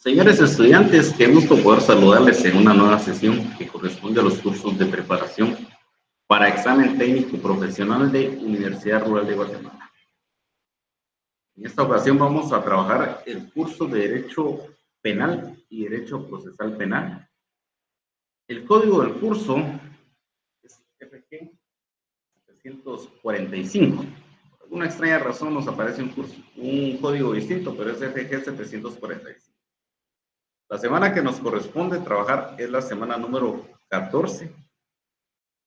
Señores estudiantes, qué gusto poder saludarles en una nueva sesión que corresponde a los cursos de preparación para examen técnico profesional de Universidad Rural de Guatemala. En esta ocasión vamos a trabajar el curso de Derecho Penal y Derecho Procesal Penal. El código del curso es FG 745. Por alguna extraña razón nos aparece un código distinto, pero es FG 745. La semana que nos corresponde trabajar es la semana número 14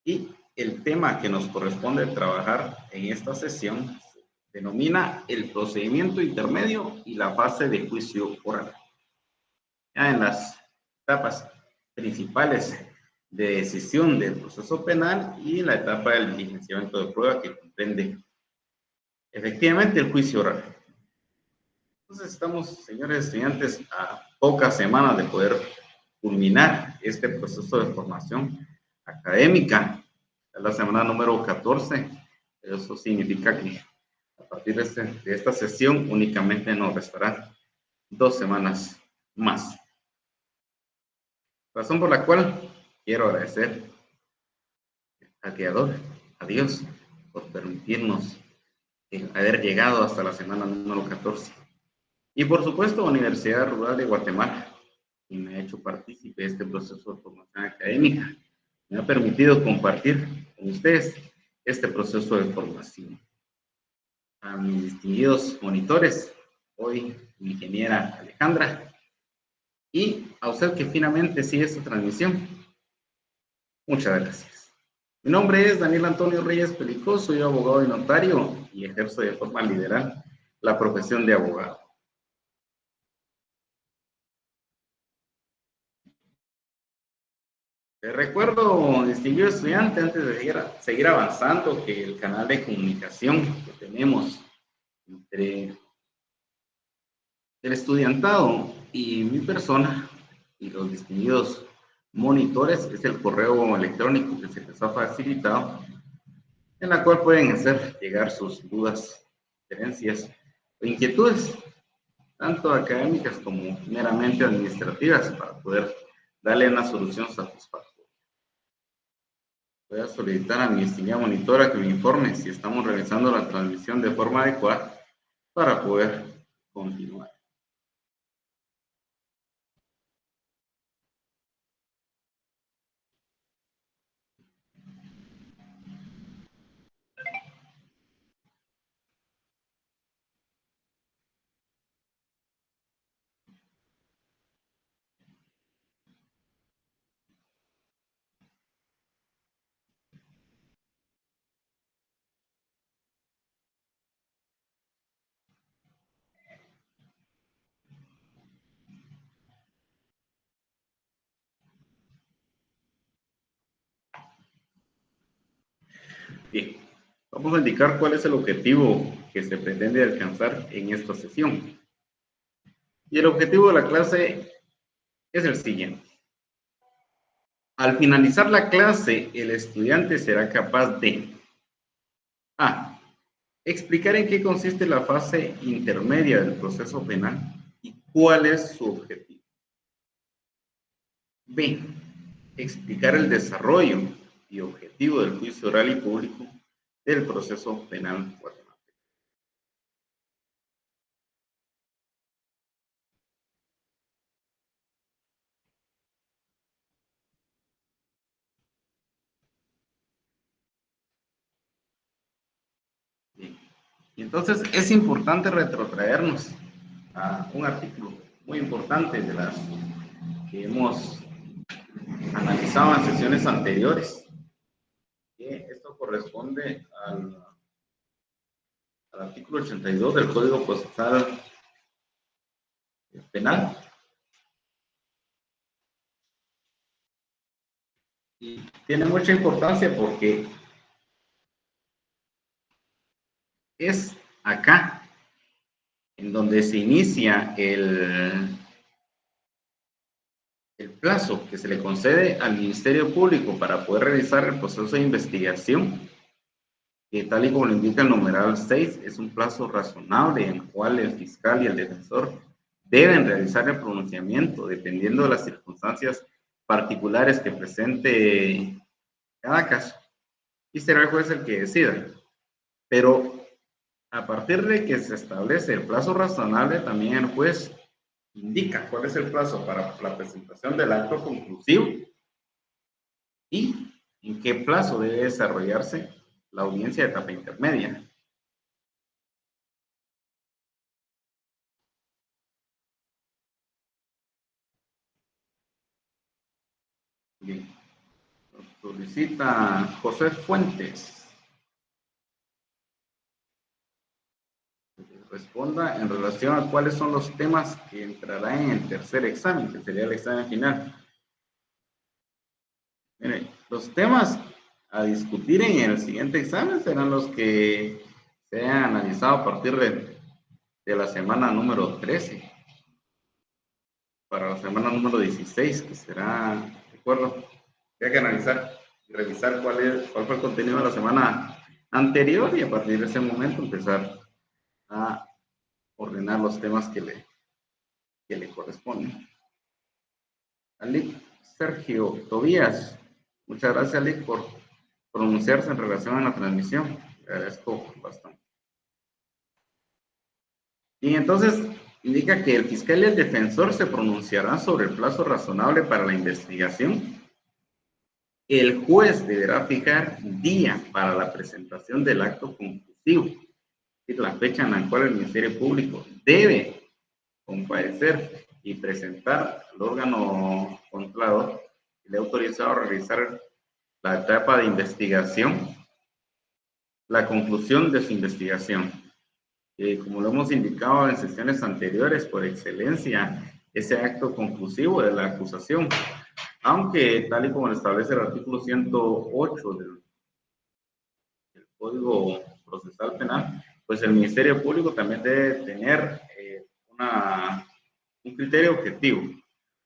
y el tema que nos corresponde trabajar en esta sesión se denomina el procedimiento intermedio y la fase de juicio oral. Ya en las etapas principales de decisión del proceso penal y la etapa del diligenciamiento de prueba que comprende efectivamente el juicio oral. Entonces estamos, señores estudiantes, a pocas semanas de poder culminar este proceso de formación académica. Es la semana número 14. Eso significa que a partir de esta sesión únicamente nos restarán 2 semanas más. Razón por la cual quiero agradecer al Creador, a Dios, por permitirnos haber llegado hasta la semana número 14. Y por supuesto, Universidad Rural de Guatemala, que me ha hecho partícipe de este proceso de formación académica. Me ha permitido compartir con ustedes este proceso de formación. A mis distinguidos monitores, hoy mi ingeniera Alejandra, y a usted que finalmente sigue esta transmisión, muchas gracias. Mi nombre es Daniel Antonio Reyes Pelicoso, soy abogado y notario y ejerzo de forma liberal la profesión de abogado. Les recuerdo, distinguido estudiante, antes de seguir avanzando, que el canal de comunicación que tenemos entre el estudiantado y mi persona y los distinguidos monitores es el correo electrónico que se les ha facilitado, en la cual pueden hacer llegar sus dudas, sugerencias o inquietudes, tanto académicas como meramente administrativas, para poder darle una solución satisfactoria. Voy a solicitar a mi distinguida monitora que me informe si estamos realizando la transmisión de forma adecuada para poder continuar. Bien, vamos a indicar cuál es el objetivo que se pretende alcanzar en esta sesión. Y el objetivo de la clase es el siguiente. Al finalizar la clase, el estudiante será capaz de A. Explicar en qué consiste la fase intermedia del proceso penal y cuál es su objetivo. B. Explicar el desarrollo y objetivo del juicio oral y público del proceso penal guatemalteco. Bien. Y entonces es importante retrotraernos a un artículo muy importante de las que hemos analizado en sesiones anteriores. Esto corresponde al artículo 82 del Código Procesal Penal. Y tiene mucha importancia porque es acá en donde se inicia el plazo que se le concede al Ministerio Público para poder realizar el proceso de investigación, que tal y como lo indica el numeral 6, es un plazo razonable en el cual el fiscal y el defensor deben realizar el pronunciamiento dependiendo de las circunstancias particulares que presente cada caso. Y será el juez el que decida. Pero a partir de que se establece el plazo razonable, también el juez indica cuál es el plazo para la presentación del acto conclusivo y en qué plazo debe desarrollarse la audiencia de etapa intermedia. Bien. Nos solicita José Fuentes. Responda en relación a cuáles son los temas que entrarán en el tercer examen, que sería el examen final. Mire, los temas a discutir en el siguiente examen serán los que se han analizado a partir de la semana número 13 para la semana número 16, que será, de acuerdo, hay que analizar y revisar cuál fue el contenido de la semana anterior y a partir de ese momento empezar a ordenar los temas que le corresponden. Alic Sergio Tobías, muchas gracias, Alic, por pronunciarse en relación a la transmisión. Le agradezco bastante. Y entonces indica que el fiscal y el defensor se pronunciarán sobre el plazo razonable para la investigación. El juez deberá fijar día para la presentación del acto conclusivo, es la fecha en la cual el Ministerio Público debe comparecer y presentar al órgano controlador que le ha autorizado a realizar la etapa de investigación, la conclusión de su investigación. Como lo hemos indicado en sesiones anteriores, por excelencia, ese acto conclusivo de la acusación, aunque tal y como lo establece el artículo 108 del Código Procesal Penal, pues el Ministerio Público también debe tener un criterio objetivo,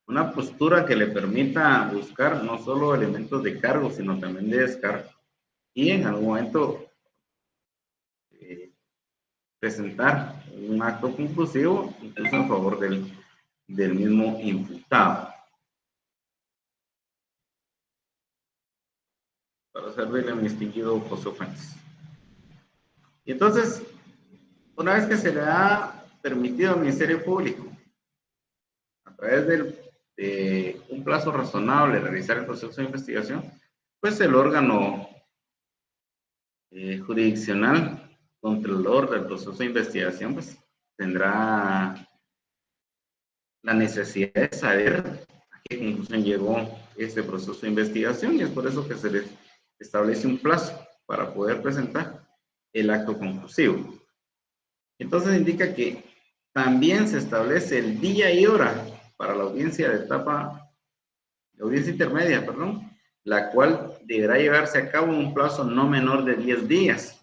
una postura que le permita buscar no solo elementos de cargo, sino también de descargo, y en algún momento presentar un acto conclusivo, incluso en favor del mismo imputado. Para servirle a mi distinguido José Fuentes. Y entonces, una vez que se le ha permitido al Ministerio Público, a través de un plazo razonable, realizar el proceso de investigación, pues el órgano jurisdiccional controlador del proceso de investigación, pues tendrá la necesidad de saber a qué conclusión llegó este proceso de investigación, y es por eso que se les establece un plazo para poder presentar el acto conclusivo. Entonces indica que también se establece el día y hora para la audiencia de audiencia intermedia, perdón, la cual deberá llevarse a cabo en un plazo no menor de 10 días,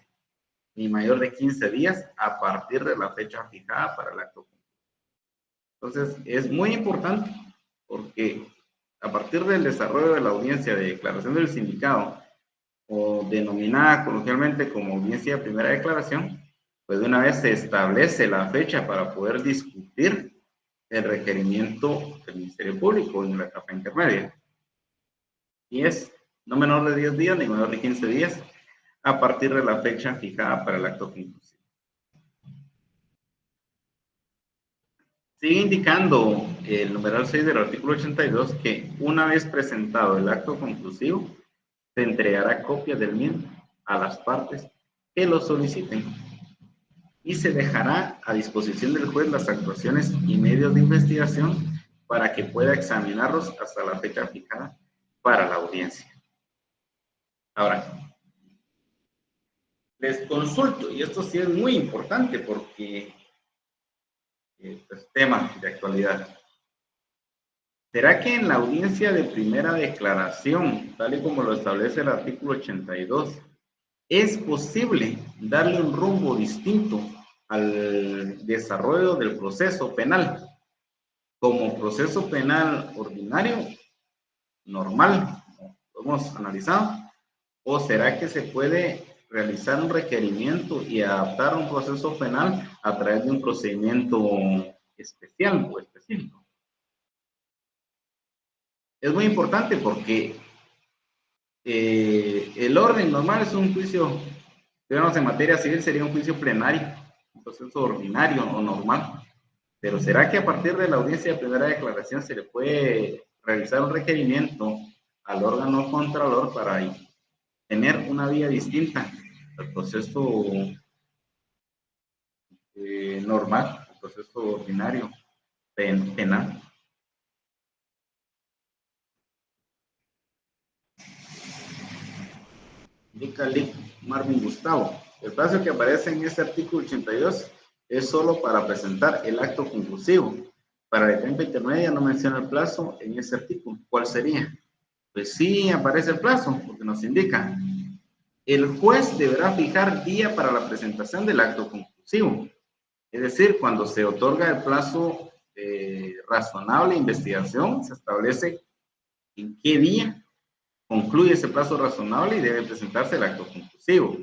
ni mayor de 15 días a partir de la fecha fijada para el acto conclusivo. Entonces, es muy importante porque a partir del desarrollo de la audiencia de declaración del sindicado, o denominada coloquialmente como audiencia de primera declaración, pues de una vez se establece la fecha para poder discutir el requerimiento del Ministerio Público en la etapa intermedia. Y es no menor de 10 días ni menor de 15 días a partir de la fecha fijada para el acto conclusivo. Sigue indicando el numeral 6 del artículo 82 que una vez presentado el acto conclusivo, se entregará copia del mismo a las partes que lo soliciten y se dejará a disposición del juez las actuaciones y medios de investigación para que pueda examinarlos hasta la fecha fijada para la audiencia. Ahora, les consulto, y esto sí es muy importante porque es tema de actualidad. ¿Será que en la audiencia de primera declaración, tal y como lo establece el artículo 82, es posible darle un rumbo distinto al desarrollo del proceso penal como proceso penal ordinario, normal, lo hemos analizado, o será que se puede realizar un requerimiento y adaptar un proceso penal a través de un procedimiento especial o específico. Es muy importante porque el orden normal es un juicio, digamos, en materia civil sería un juicio plenario, un proceso ordinario o normal. Pero ¿será que a partir de la audiencia de primera declaración se le puede realizar un requerimiento al órgano contralor para tener una vía distinta al proceso normal, al proceso ordinario penal? Indica Marvin Gustavo. El plazo que aparece en este artículo 82 es solo para presentar el acto conclusivo. Para la etapa intermedia no menciona el plazo en ese artículo. ¿Cuál sería? Pues sí aparece el plazo, porque nos indica: el juez deberá fijar día para la presentación del acto conclusivo. Es decir, cuando se otorga el plazo razonable de investigación, se establece en qué día concluye ese plazo razonable y debe presentarse el acto conclusivo.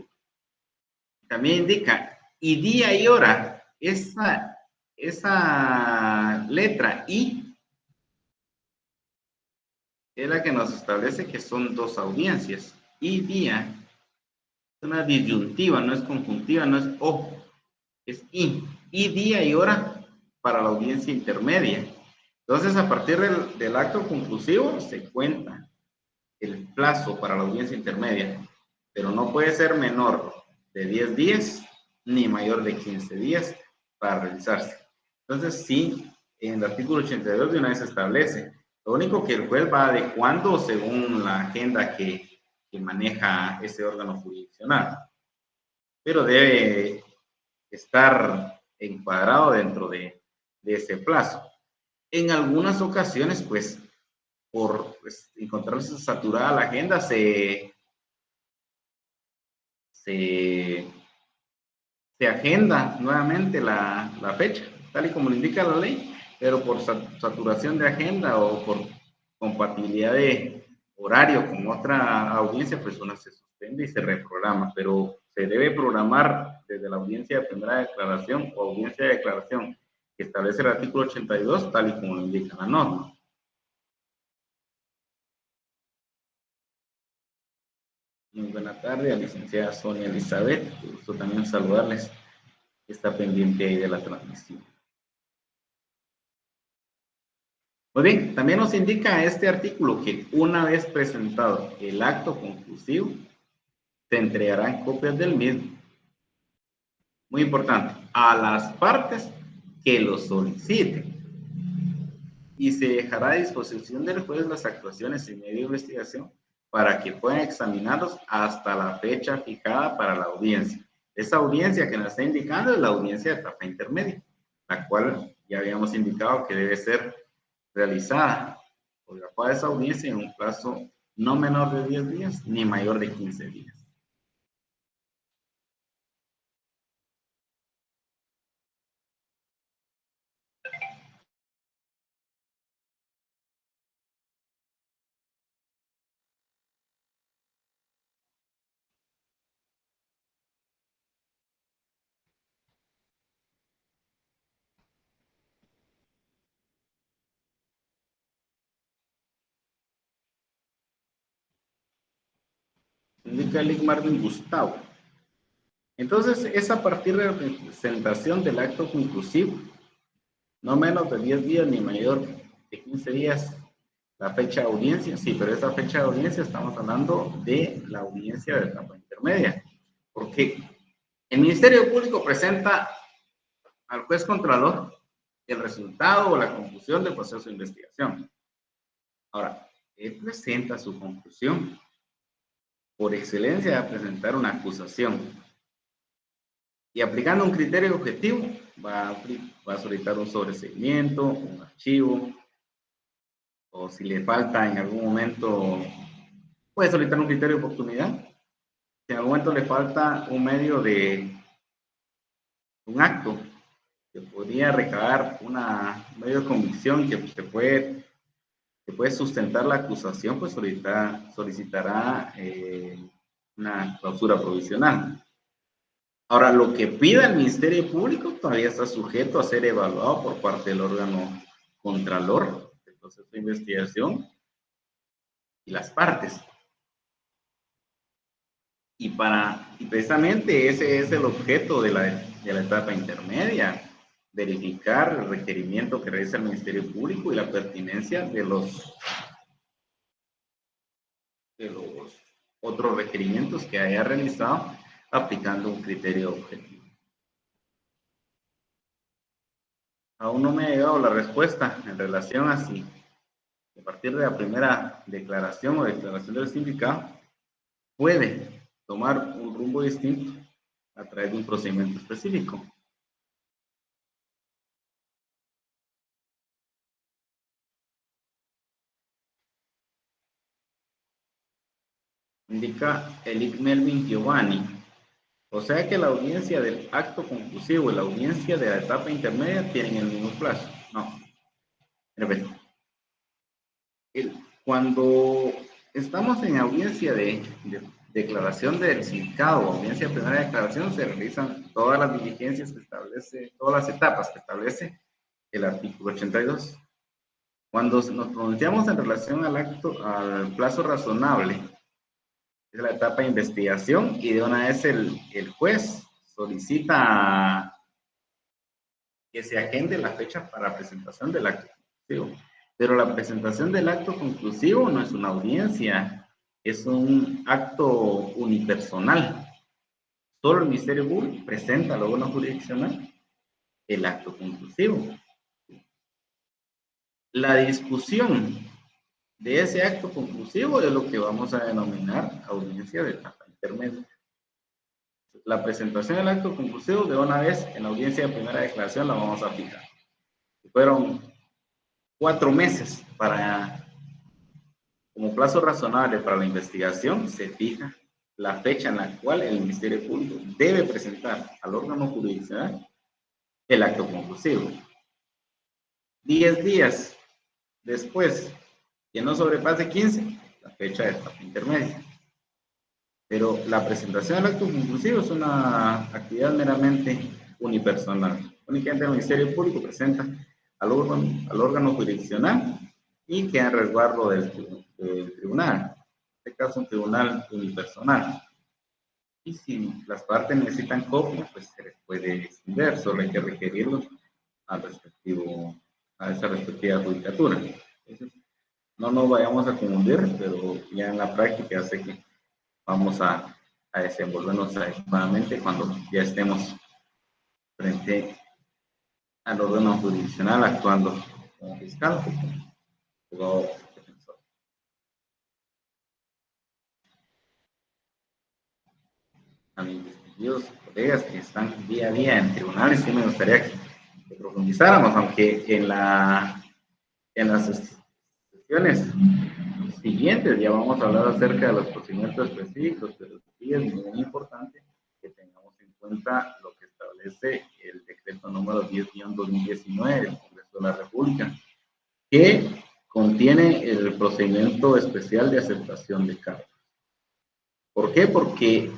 También indica, y día y hora, esa letra I es la que nos establece que son dos audiencias. Y día es una disyuntiva, no es conjuntiva, no es O, es I. Y día y hora para la audiencia intermedia. Entonces, a partir del acto conclusivo se cuenta el plazo para la audiencia intermedia, pero no puede ser menor de 10 días ni mayor de 15 días para realizarse. Entonces, sí, en el artículo 82 de una vez se establece. Lo único que el juez va adecuando según la agenda que maneja ese órgano jurisdiccional, pero debe estar encuadrado dentro de ese plazo. En algunas ocasiones, pues, por encontrarse saturada la agenda, se agenda nuevamente la fecha, tal y como lo indica la ley, pero por saturación de agenda o por compatibilidad de horario con otra audiencia, pues una se suspende y se reprograma, pero se debe programar desde la audiencia de primera declaración o audiencia de declaración que establece el artículo 82, tal y como lo indica la norma. Muy buena tarde a la licenciada Sonia Elizabeth. Gusto también saludarles. Está pendiente ahí de la transmisión. Muy bien, también nos indica este artículo que una vez presentado el acto conclusivo, se entregarán copias del mismo. Muy importante, a las partes que lo soliciten. Y se dejará a disposición del juez las actuaciones en medio de investigación para que puedan examinarlos hasta la fecha fijada para la audiencia. Esa audiencia que nos está indicando es la audiencia de etapa intermedia, la cual ya habíamos indicado que debe ser realizada por la cual esa audiencia en un plazo no menor de 10 días ni mayor de 15 días. Indica Lick Marvin Gustavo. Entonces, es a partir de la presentación del acto conclusivo, no menos de 10 días ni mayor de 15 días, la fecha de audiencia. Sí, pero esa fecha de audiencia estamos hablando de la audiencia de etapa intermedia, porque el Ministerio Público presenta al juez contralor el resultado o la conclusión del proceso de investigación. Ahora, él presenta su conclusión. Por excelencia, va a presentar una acusación. Y aplicando un criterio objetivo, va a solicitar un sobreseimiento, un archivo, o si le falta en algún momento, puede solicitar un criterio de oportunidad. Si en algún momento le falta un medio de un acto que podría recabar un medio de convicción que puede sustentar la acusación, pues solicitará una clausura provisional. Ahora, lo que pida el Ministerio Público todavía está sujeto a ser evaluado por parte del órgano contralor del proceso de investigación y las partes. Y precisamente ese es el objeto de la etapa intermedia, verificar el requerimiento que realiza el Ministerio Público y la pertinencia de los otros requerimientos que haya realizado aplicando un criterio objetivo. Aún no me ha llegado la respuesta en relación a si a partir de la primera declaración o declaración del sindicato puede tomar un rumbo distinto a través de un procedimiento específico. Indica Elic Melvin Giovanni. O sea que la audiencia del acto conclusivo y la audiencia de la etapa intermedia tienen el mismo plazo. No. Cuando estamos en audiencia de declaración del sindicato, audiencia de primera declaración, se realizan todas las diligencias que establece, todas las etapas que establece el artículo 82. Cuando nos pronunciamos en relación al plazo razonable, es la etapa de investigación y de una vez el juez solicita que se agende la fecha para presentación del acto conclusivo. Pero la presentación del acto conclusivo no es una audiencia, es un acto unipersonal. Solo el Ministerio Público presenta al órgano jurisdiccional el acto conclusivo. La discusión de ese acto conclusivo es lo que vamos a denominar audiencia de etapa intermedia. La presentación del acto conclusivo de una vez en la audiencia de primera declaración la vamos a fijar. Fueron 4 meses como plazo razonable para la investigación, se fija la fecha en la cual el Ministerio Público debe presentar al órgano jurisdiccional el acto conclusivo. 10 días después, que no sobrepase 15, la fecha de etapa intermedia. Pero la presentación del acto conclusivo es una actividad meramente unipersonal. Únicamente el Ministerio Público presenta al órgano jurisdiccional y queda en resguardo del tribunal. En este caso, un tribunal unipersonal. Y si las partes necesitan copia, pues se les puede extender, solo hay que requerirlo a esa respectiva judicatura. Entonces, no nos vayamos a confundir, pero ya en la práctica sé que vamos a desenvolvernos adecuadamente cuando ya estemos frente al órgano jurisdiccional actuando como fiscal o como defensor. A mis distinguidos colegas que están día a día en tribunales, sí me gustaría que profundizáramos, aunque en las sesiones siguientes ya vamos a hablar acerca de los procedimientos específicos, pero sí es muy importante que tengamos en cuenta lo que establece el decreto número 10-2019 del Congreso de la República, que contiene el procedimiento especial de aceptación de cargos. ¿Por qué? Porque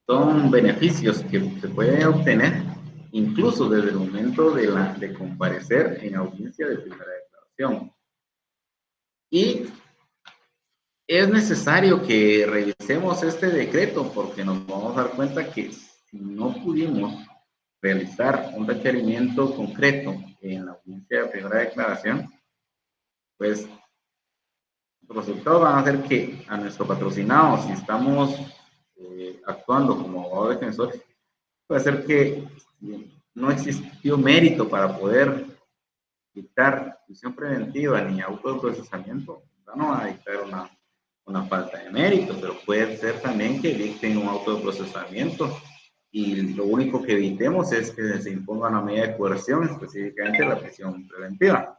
son beneficios que se pueden obtener incluso desde el momento de comparecer en audiencia de primera declaración. Y es necesario que revisemos este decreto porque nos vamos a dar cuenta que si no pudimos realizar un requerimiento concreto en la audiencia de primera declaración, pues los resultados van a ser que a nuestro patrocinado, si estamos actuando como abogado defensor, puede ser que no existió mérito para poder dictar prisión preventiva ni autoprocesamiento, no va a dictar una falta de mérito, pero puede ser también que dicten un auto de procesamiento y lo único que evitemos es que se imponga una medida de coerción, específicamente la prisión preventiva.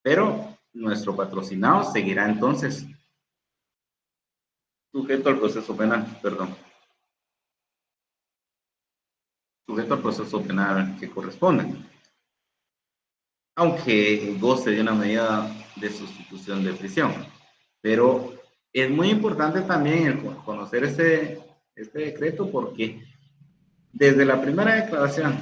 Pero nuestro patrocinado seguirá entonces sujeto al proceso penal, sujeto al proceso penal que corresponde, aunque goce de una medida de sustitución de prisión. Pero es muy importante también el conocer este decreto porque desde la primera declaración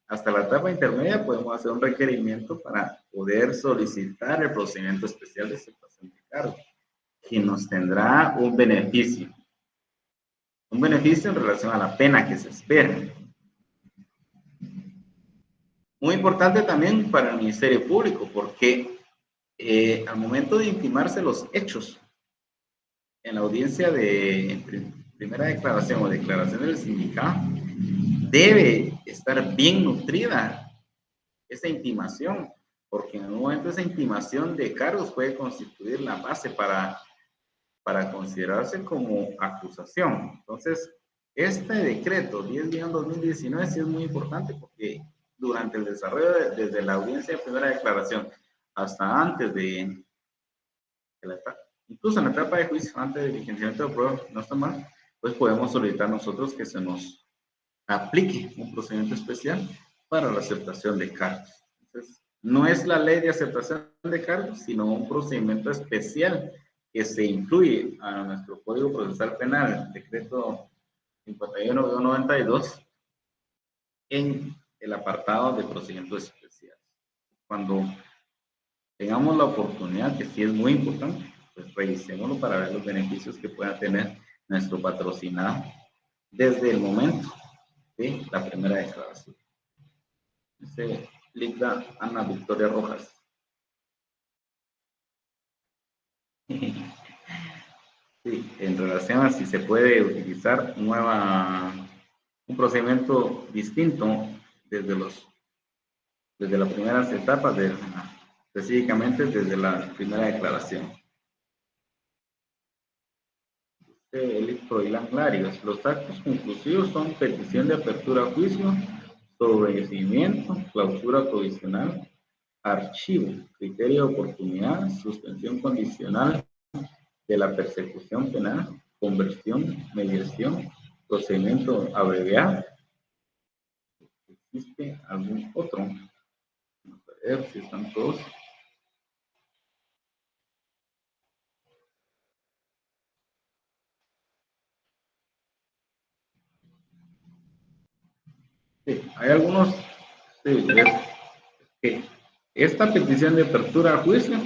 hasta la etapa intermedia podemos hacer un requerimiento para poder solicitar el procedimiento especial de aceptación de cargo, que nos tendrá un beneficio en relación a la pena que se espera. Muy importante también para el Ministerio Público, porque al momento de intimarse los hechos en la audiencia de primera declaración o declaración del sindicado, debe estar bien nutrida esa intimación, porque en un momento esa intimación de cargos puede constituir la base para considerarse como acusación. Entonces, este decreto 10-2019 sí es muy importante porque durante el desarrollo, desde la audiencia de primera declaración hasta antes de la etapa, incluso en la etapa de juicio, antes del diligenciamiento de prueba, no está mal, pues podemos solicitar nosotros que se nos aplique un procedimiento especial para la aceptación de cargos. Entonces, no es la ley de aceptación de cargos, sino un procedimiento especial que se incluye a nuestro Código Procesal Penal, decreto 51-92, en el apartado de procedimientos especiales. Cuando tengamos la oportunidad, que sí es muy importante, pues revisémoslo para ver los beneficios que pueda tener nuestro patrocinado desde el momento de la primera declaración. Dice Ligda Ana Victoria Rojas. Sí, en relación a si se puede utilizar un procedimiento distinto desde las primeras etapas, específicamente desde la primera declaración. Elito Ilan Larios. Los actos conclusivos son petición de apertura a juicio, sobreseimiento, clausura provisional, archivo, criterio de oportunidad, suspensión condicional de la persecución penal, conversión, mediación, procedimiento abreviado. ¿Existe algún otro? Vamos a ver si están todos. Sí, hay algunos. Sí, que esta petición de apertura a juicio,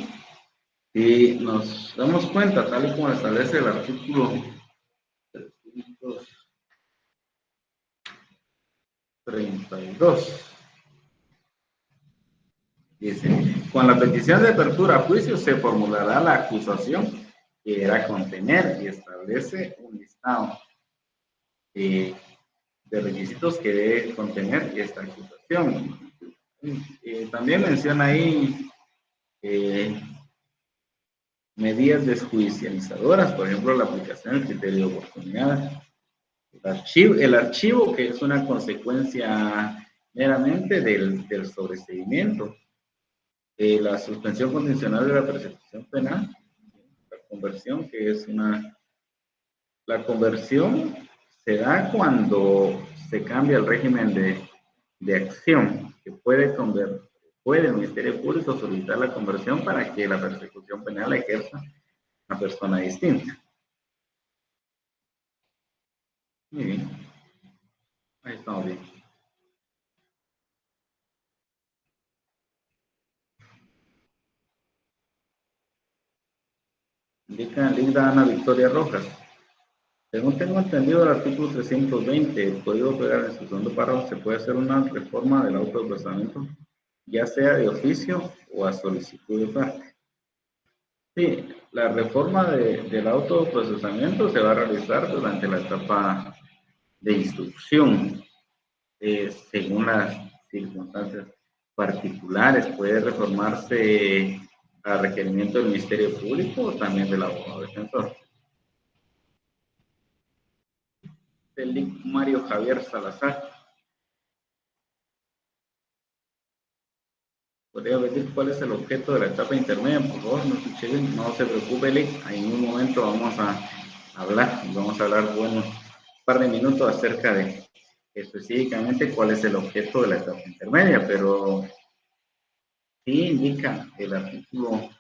si nos damos cuenta, tal y como establece el artículo 332, dice, con la petición de apertura a juicio se formulará la acusación que deberá contener y establece un listado de requisitos que debe contener esta acusación. También menciona ahí medidas desjudicializadoras, por ejemplo, la aplicación del criterio de oportunidad, el archivo que es una consecuencia meramente del sobreseimiento, la suspensión condicional de la persecución penal, la conversión que es la conversión se da cuando se cambia el régimen de acción, que puede el Ministerio Público solicitar la conversión para que la persecución penal la ejerza una persona distinta. Muy bien. Ahí estamos bien. Indica Linda Ana Victoria Rojas. Según tengo entendido, el artículo 320 del Código Penal en su segundo párrafo se puede hacer una reforma del auto de procesamiento, ya sea de oficio o a solicitud de parte. Sí, la reforma del autoprocesamiento se va a realizar durante la etapa de instrucción, según las circunstancias particulares. Puede reformarse a requerimiento del Ministerio Público o también del abogado defensor. Mario Javier Salazar. ¿Podría decir cuál es el objeto de la etapa intermedia? Por favor, no escuché bien. No se preocupe, Lick. En un momento vamos a hablar, bueno, un par de minutos acerca de específicamente cuál es el objeto de la etapa intermedia, pero sí indica el artículo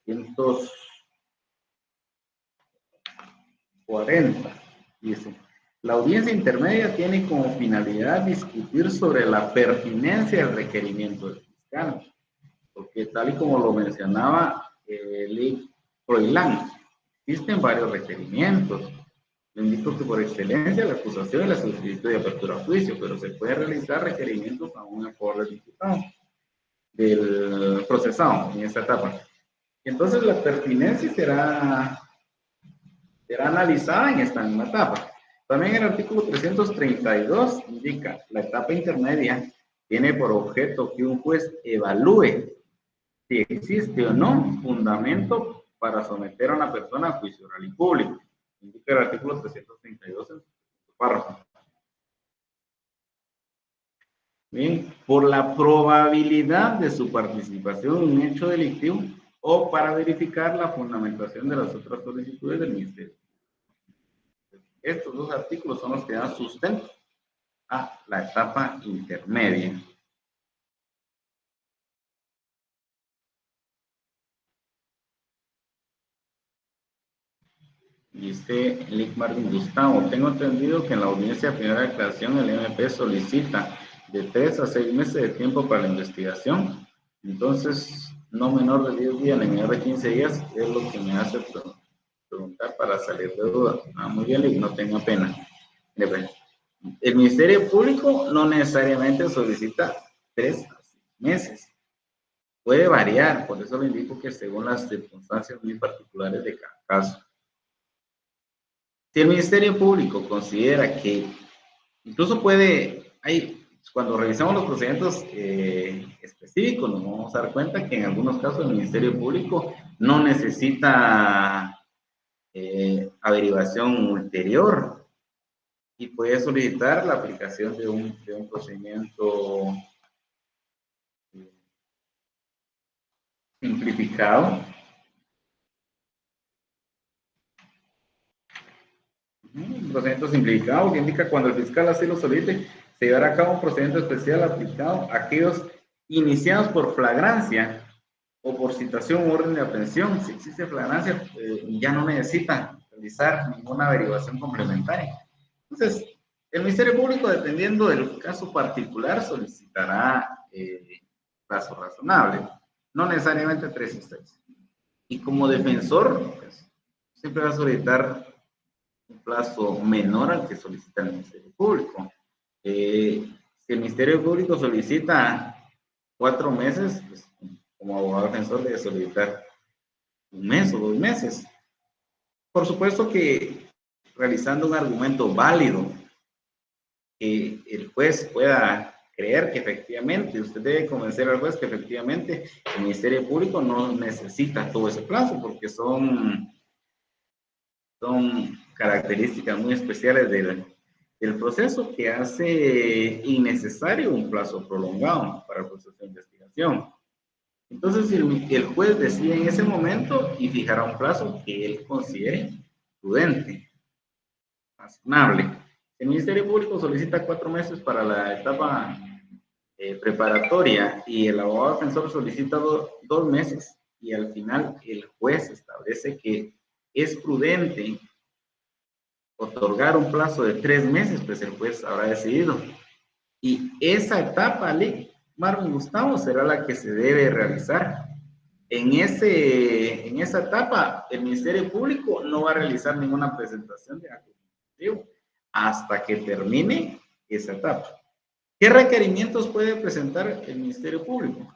340, dice, La audiencia intermedia tiene como finalidad discutir sobre la pertinencia del requerimiento del fiscal, porque tal y como lo mencionaba Lee Froilán, existen varios requerimientos. Le indico que por excelencia la acusación y la solicitud de apertura a juicio, pero se puede realizar requerimientos aún en favor del diputado, del procesado en esta etapa. Entonces la pertinencia será analizada en esta misma etapa. También el artículo 332 indica la etapa intermedia tiene por objeto que un juez evalúe si existe o no fundamento para someter a una persona a juicio oral y público. Indica el artículo 332 en su párrafo. Bien, por la probabilidad de su participación en un hecho delictivo o para verificar la fundamentación de las otras solicitudes del Ministerio. Estos dos artículos son los que dan sustento a la etapa intermedia. Dice Lick Marvin Gustavo, tengo entendido que en la audiencia de primera declaración el MP solicita de 3 a 6 meses de tiempo para la investigación, entonces no menor de 10 días ni menor de 15 días es lo que me hace preguntar para salir de duda. Muy bien, Lick, no tenga pena. El Ministerio Público no necesariamente solicita 3 a 6 meses. Puede variar, por eso le indico que según las circunstancias muy particulares de cada caso. Si el Ministerio Público considera que incluso cuando revisamos los procedimientos específicos, nos vamos a dar cuenta que en algunos casos el Ministerio Público no necesita averiguación ulterior y puede solicitar la aplicación de un procedimiento simplificado. Un procedimiento simplificado que indica cuando el fiscal así lo solicite, se llevará a cabo un procedimiento especial aplicado a aquellos iniciados por flagrancia o por citación u orden de aprehensión. Si existe flagrancia, ya no necesita realizar ninguna averiguación complementaria. Entonces, el Ministerio Público, dependiendo del caso particular, solicitará plazo razonable, no necesariamente 3 y 6. Y como defensor, pues, siempre va a solicitar un plazo menor al que solicita el Ministerio Público. Si el Ministerio Público solicita 4 meses, pues, como abogado defensor debe solicitar 1 mes o 2 meses. Por supuesto que realizando un argumento válido, que el juez pueda creer que efectivamente, usted debe convencer al juez que efectivamente el Ministerio Público no necesita todo ese plazo, porque son características muy especiales del proceso que hace innecesario un plazo prolongado para el proceso de investigación. Entonces, el juez decide en ese momento y fijará un plazo que él considere prudente, razonable. El Ministerio Público solicita 4 meses para la etapa preparatoria y el abogado defensor solicita 2 meses y al final el juez establece que es prudente otorgar un plazo de 3 meses, pues el juez habrá decidido. Y esa etapa, Marvin Gustavo, será la que se debe realizar. En esa etapa, el Ministerio Público no va a realizar ninguna presentación de acto administrativo hasta que termine esa etapa. ¿Qué requerimientos puede presentar el Ministerio Público?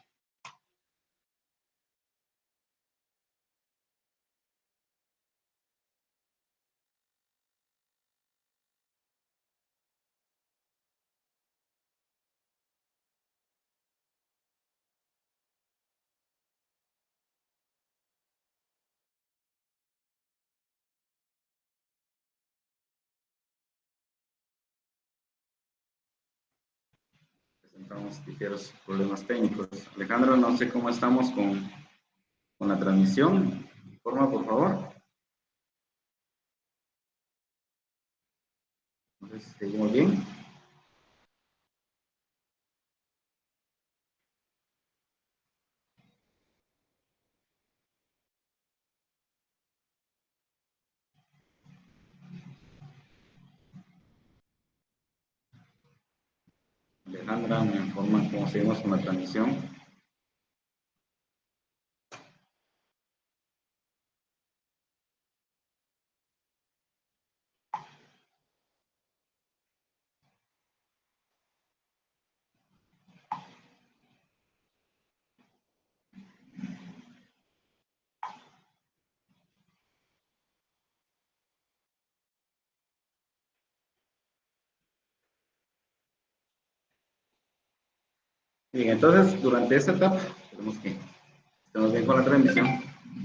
Presentamos ligeros problemas técnicos. Alejandro, no sé cómo estamos con la transmisión. Informa, por favor. No sé si seguimos bien. Alejandra, me informan cómo seguimos con la transmisión. Bien, entonces, durante esta etapa, tenemos que estemos bien con la transmisión.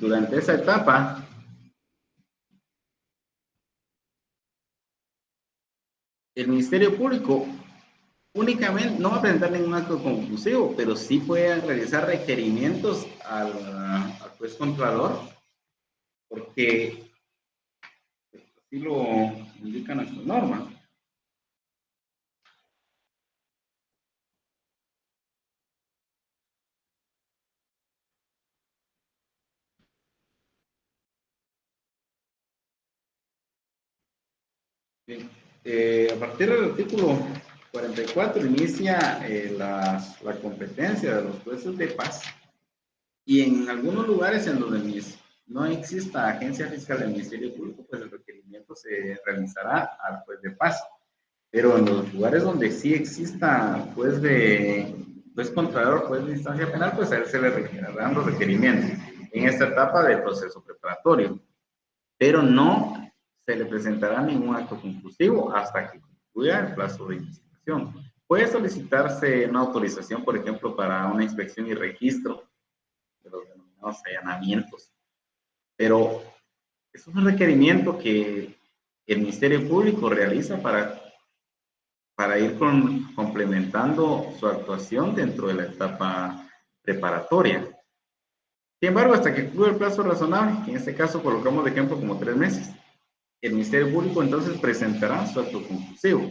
Durante esa etapa, el Ministerio Público únicamente no va a presentar ningún acto conclusivo, pero sí puede realizar requerimientos al juez contralor, porque así lo indican nuestras normas. Bien, a partir del artículo 44 inicia la competencia de los jueces de paz, y en algunos lugares en donde no exista agencia fiscal del Ministerio Público, pues el requerimiento se realizará al juez de paz. Pero en los lugares donde sí exista juez contralor, juez de instancia penal, pues a él se le requerirán los requerimientos en esta etapa del proceso preparatorio. Pero no se le presentará ningún acto conclusivo hasta que concluya el plazo de investigación. Puede solicitarse una autorización, por ejemplo, para una inspección y registro de los denominados allanamientos, pero es un requerimiento que el Ministerio Público realiza para ir complementando su actuación dentro de la etapa preparatoria. Sin embargo, hasta que concluya el plazo razonable, que en este caso colocamos de ejemplo como 3 meses, el Ministerio Público entonces presentará su acto conclusivo.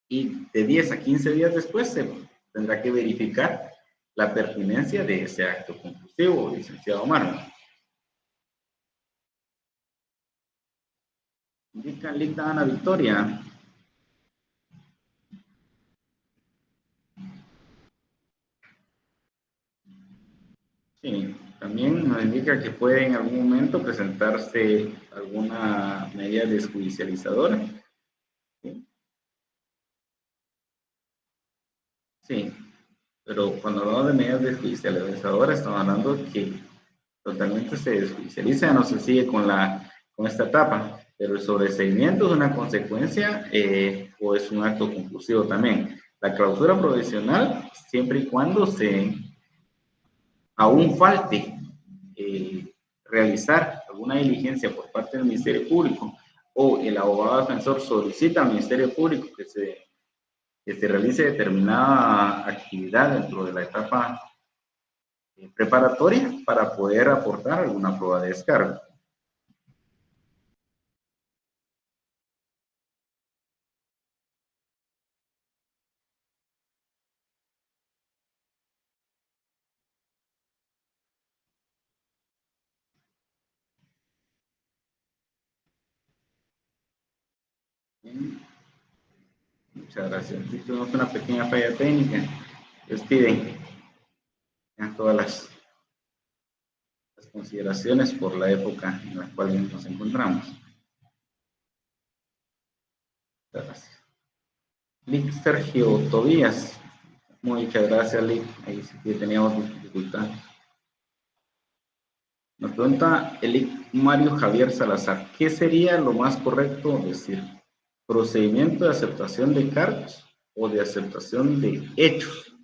Y de 10 a 15 días después se tendrá que verificar la pertinencia de ese acto conclusivo, licenciado Omar. Indica Lita Ana Victoria. Sí, también nos indica que puede en algún momento presentarse alguna medida desjudicializadora. Sí, sí, pero cuando hablamos de medidas desjudicializadoras, estamos hablando que totalmente se desjudicializa, no se sigue con esta etapa, pero el sobreseimiento es una consecuencia o es un acto conclusivo también. La clausura provisional, siempre y cuando aún falte realizar alguna diligencia por parte del Ministerio Público o el abogado defensor solicita al Ministerio Público que se realice determinada actividad dentro de la etapa preparatoria para poder aportar alguna prueba de descargo. Bien. Muchas gracias. Aquí tuvimos una pequeña falla técnica. Les piden todas las consideraciones por la época en la cual nos encontramos. Muchas gracias. Lick Sergio Tobías. Muchas gracias, Lick. Ahí sí que teníamos dificultad. Nos pregunta el Mario Javier Salazar, ¿qué sería lo más correcto decir? ¿Procedimiento de aceptación de cargos o de aceptación de hechos?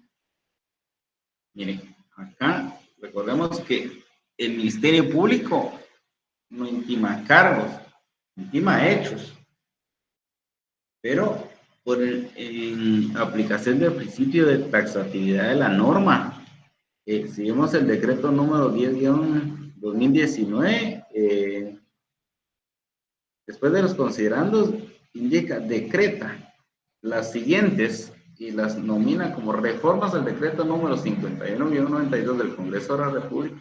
Miren, acá recordemos que el Ministerio Público no intima cargos, intima hechos, pero en aplicación del principio de taxatividad de la norma, si vemos el decreto número 10-2019, después de los considerandos, indica, decreta las siguientes y las nomina como reformas del decreto número 51-92 del Congreso de la República,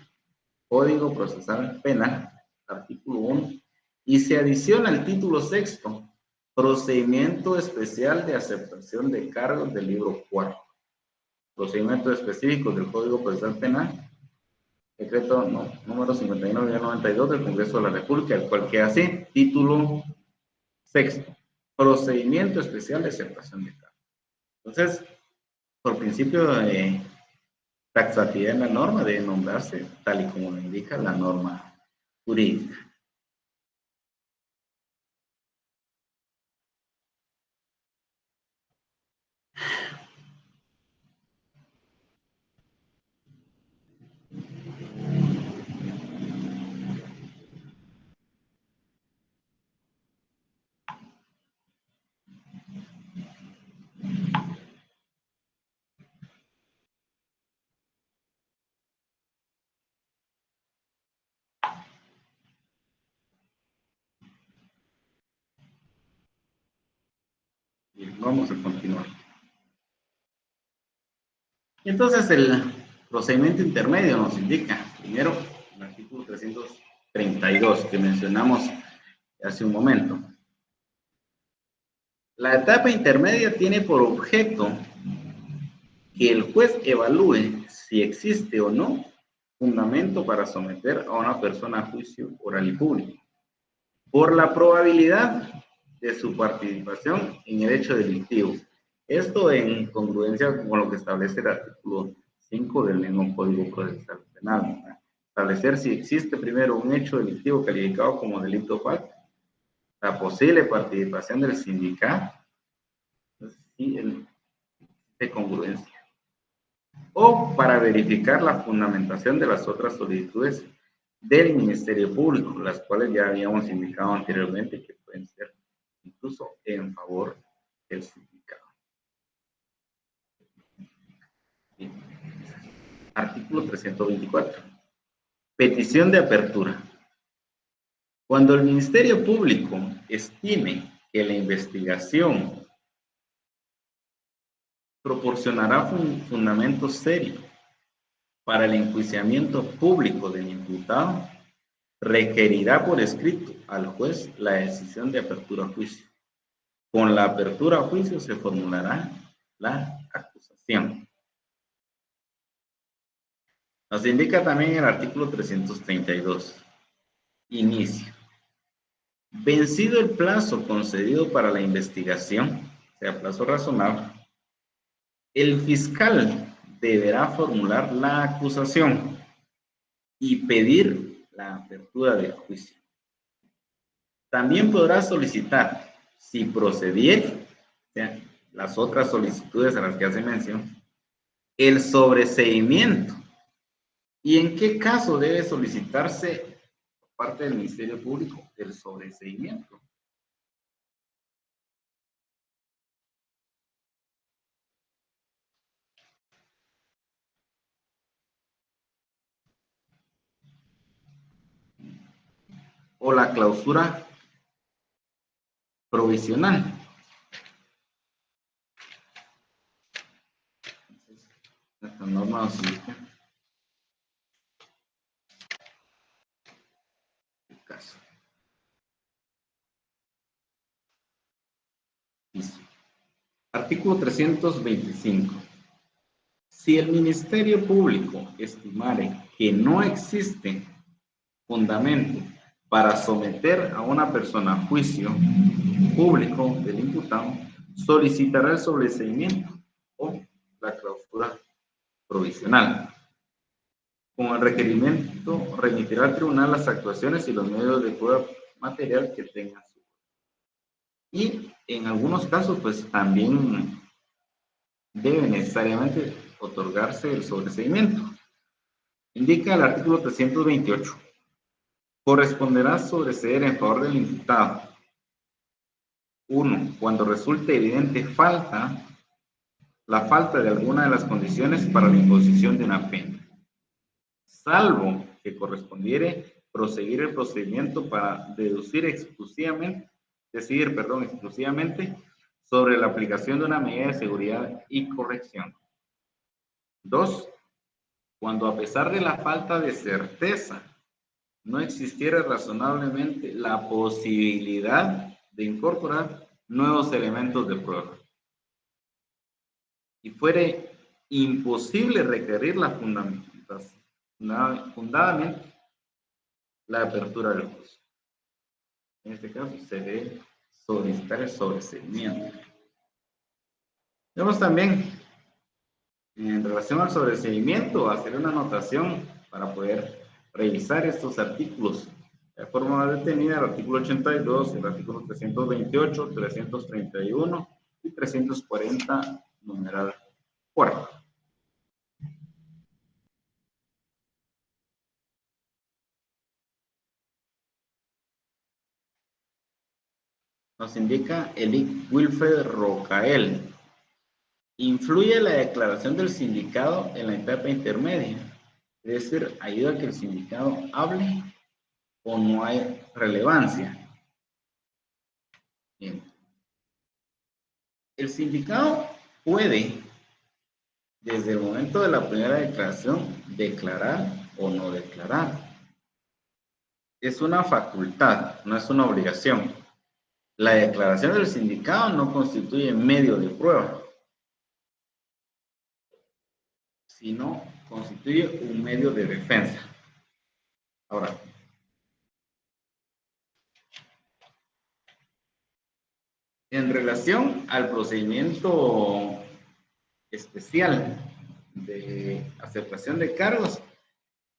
Código Procesal Penal, artículo 1, y se adiciona el título sexto Procedimiento especial de aceptación de cargos del libro cuarto. Procedimientos específicos del Código Procesal Penal. Decreto número 59-92 del Congreso de la República, el cual queda así. Título sexto. Procedimiento especial de aceptación de cargos. Entonces, por principio de taxatividad en la norma, debe nombrarse tal y como lo indica la norma jurídica. Bien, vamos a continuar. Entonces, el procedimiento intermedio nos indica, primero, el artículo 332 que mencionamos hace un momento. La etapa intermedia tiene por objeto que el juez evalúe si existe o no fundamento para someter a una persona a juicio oral y público, por la probabilidad de su participación en el hecho delictivo. Esto en congruencia con lo que establece el artículo 5 del mismo Código Procesal Penal, ¿verdad? Establecer si existe primero un hecho delictivo calificado como delito o falta, la posible participación del sindicato, y de congruencia, o para verificar la fundamentación de las otras solicitudes del Ministerio Público, las cuales ya habíamos indicado anteriormente que pueden ser incluso en favor del sindicato. Bien. Artículo 324. Petición de apertura. Cuando el Ministerio Público estime que la investigación proporcionará fundamento serio para el enjuiciamiento público del imputado, requerirá por escrito al juez la decisión de apertura a juicio. Con la apertura a juicio se formulará la acusación. Nos indica también el artículo 332. Inicio. Vencido el plazo concedido para la investigación, sea plazo razonable, el fiscal deberá formular la acusación y pedir la apertura del juicio. También podrá solicitar, si procediere, o sea, las otras solicitudes a las que hace mención, el sobreseimiento. ¿Y en qué caso debe solicitarse por parte del Ministerio Público el sobreseimiento? O la clausura provisional. Esta norma nos indica el caso. Listo. Artículo 325. Si el Ministerio Público estimare que no existe fundamento para someter a una persona a juicio público del imputado, solicitará el sobreseimiento o la clausura provisional. Con el requerimiento remitirá al tribunal las actuaciones y los medios de prueba material que tenga. Y en algunos casos, pues también debe necesariamente otorgarse el sobreseimiento. Indica el artículo 328. Corresponderá sobreseer en favor del imputado. 1. Cuando resulte evidente la falta de alguna de las condiciones para la imposición de una pena, salvo que correspondiere proseguir el procedimiento para decidir exclusivamente sobre la aplicación de una medida de seguridad y corrección. 2. Cuando a pesar de la falta de certeza no existiera razonablemente la posibilidad de incorporar nuevos elementos de prueba y fuere imposible requerir fundadamente la apertura del juicio. En este caso se debe solicitar el sobreseimiento. Vemos también, en relación al sobreseimiento, hacer una anotación para poder revisar estos artículos. De forma detenida, el artículo 82, el artículo 328, 331 y 340, numeral 4. Nos indica Elic Wilfred Rocael. Influye la declaración del sindicado en la etapa intermedia. Es decir, ayuda a que el sindicado hable o no hay relevancia. Bien. El sindicado puede, desde el momento de la primera declaración, declarar o no declarar. Es una facultad, no es una obligación. La declaración del sindicado no constituye medio de prueba, sino constituye un medio de defensa. Ahora, en relación al procedimiento especial de aceptación de cargos,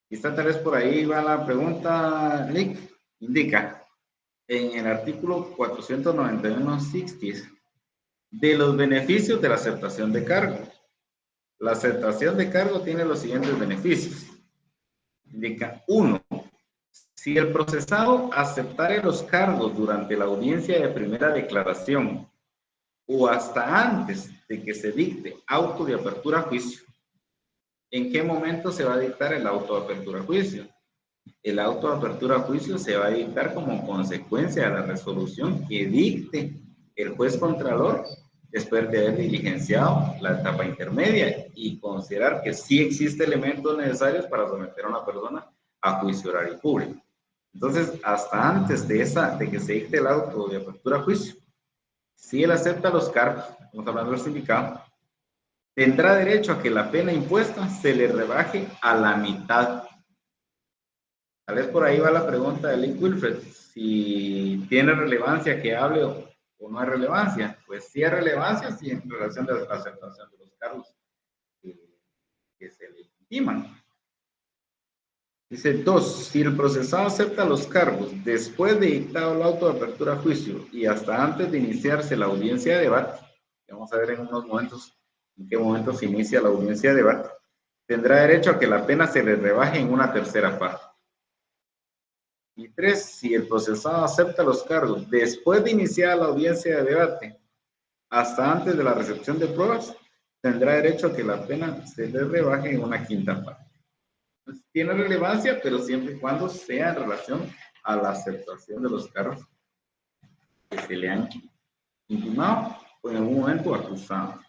quizá tal vez por ahí va la pregunta, Nick, indica en el artículo 491-60 de los beneficios de la aceptación de cargo. La aceptación de cargo tiene los siguientes beneficios. Indica 1. Si el procesado aceptare los cargos durante la audiencia de primera declaración o hasta antes de que se dicte auto de apertura a juicio, ¿en qué momento se va a dictar el auto de apertura a juicio? El auto de apertura a juicio se va a dictar como consecuencia de la resolución que dicte el juez contralor después de haber diligenciado la etapa intermedia y considerar que sí existe elementos necesarios para someter a una persona a juicio oral y público. Entonces, hasta antes de que se dicte el auto de apertura a juicio, si él acepta los cargos, estamos hablando del sindicado, tendrá derecho a que la pena impuesta se le rebaje a la mitad. Tal vez por ahí va la pregunta de Lee Wilfred, si tiene relevancia que hable o no hay relevancia. Pues sí hay relevancia, sí, en relación a la aceptación de los cargos que se le intiman. Dice 2. Si el procesado acepta los cargos después de dictado el auto de apertura a juicio y hasta antes de iniciarse la audiencia de debate, vamos a ver en unos momentos en qué momento se inicia la audiencia de debate, tendrá derecho a que la pena se le rebaje en una tercera parte. Y 3. Si el procesado acepta los cargos después de iniciar la audiencia de debate hasta antes de la recepción de pruebas, tendrá derecho a que la pena se le rebaje en una quinta parte. Entonces, tiene relevancia, pero siempre y cuando sea en relación a la aceptación de los cargos que se le han intimado o en algún momento acusado.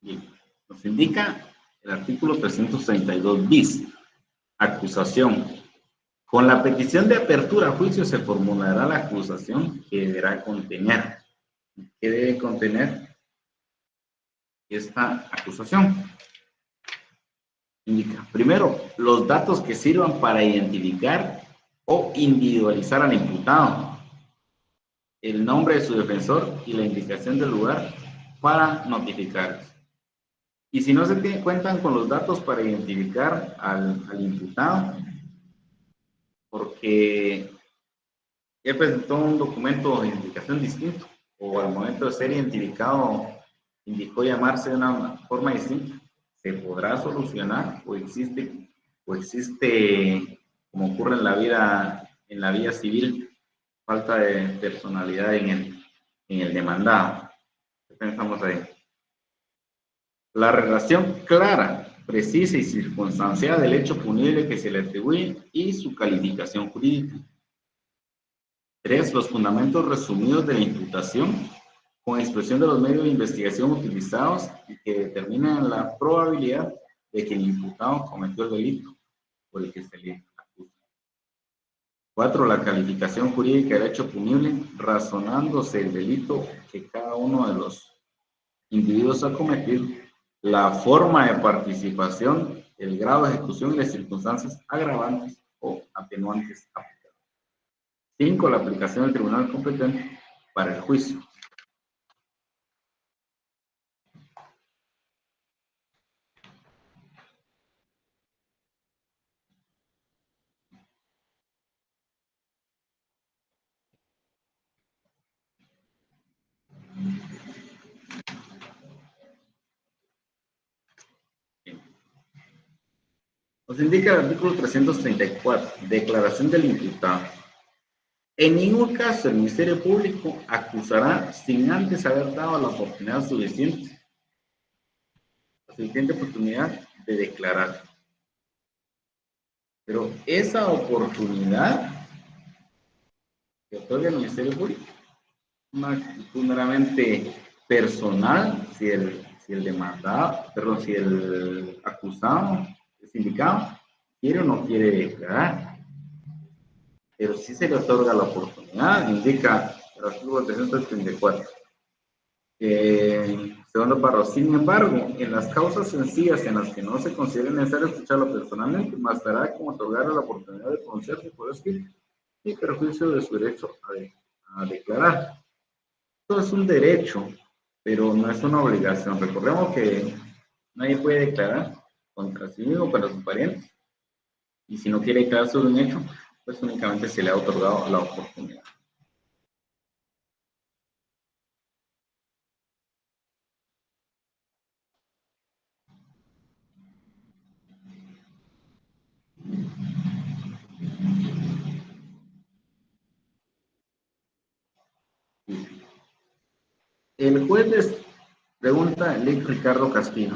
Bien. Nos indica el artículo 332 bis, acusación. Con la petición de apertura a juicio se formulará la acusación que deberá contener. ¿Qué debe contener esta acusación? Indica, primero, los datos que sirvan para identificar o individualizar al imputado, el nombre de su defensor y la indicación del lugar para notificar. Y si no se cuentan con los datos para identificar al imputado, porque él presentó un documento de identificación distinto, o al momento de ser identificado indicó llamarse de una forma distinta, se podrá solucionar o existe, como ocurre en la vía civil, falta de personalidad en el demandado. ¿Qué pensamos ahí? La relación clara, precisa y circunstanciada del hecho punible que se le atribuye y su calificación jurídica. 3. Los fundamentos resumidos de la imputación con expresión de los medios de investigación utilizados y que determinan la probabilidad de que el imputado cometió el delito por el que se le acusa. 4. La calificación jurídica del hecho punible, razonándose el delito que cada uno de los individuos ha cometido, la forma de participación, el grado de ejecución y las circunstancias agravantes o atenuantes aplicadas. 5. La aplicación del tribunal competente para el juicio. Nos indica el artículo 334, declaración del imputado. En ningún caso el Ministerio Público acusará sin antes haber dado la suficiente oportunidad de declarar. Pero esa oportunidad que otorga el Ministerio Público, una actitud meramente personal, si el demandado, perdón, si el acusado, el sindicado, quiere o no quiere declarar. Pero sí se le otorga la oportunidad, indica el artículo 334. Segundo párrafo, sin embargo, en las causas sencillas en las que no se considere necesario escucharlo personalmente, bastará con otorgarle la oportunidad de pronunciarse por escrito y perjuicio de su derecho a declarar. Esto es un derecho, pero no es una obligación. Recordemos que nadie puede declarar contra sí mismo o para sus parientes, y si no quiere declarar sobre un hecho, pues únicamente se le ha otorgado la oportunidad. El juez pregunta Ricardo Castillo.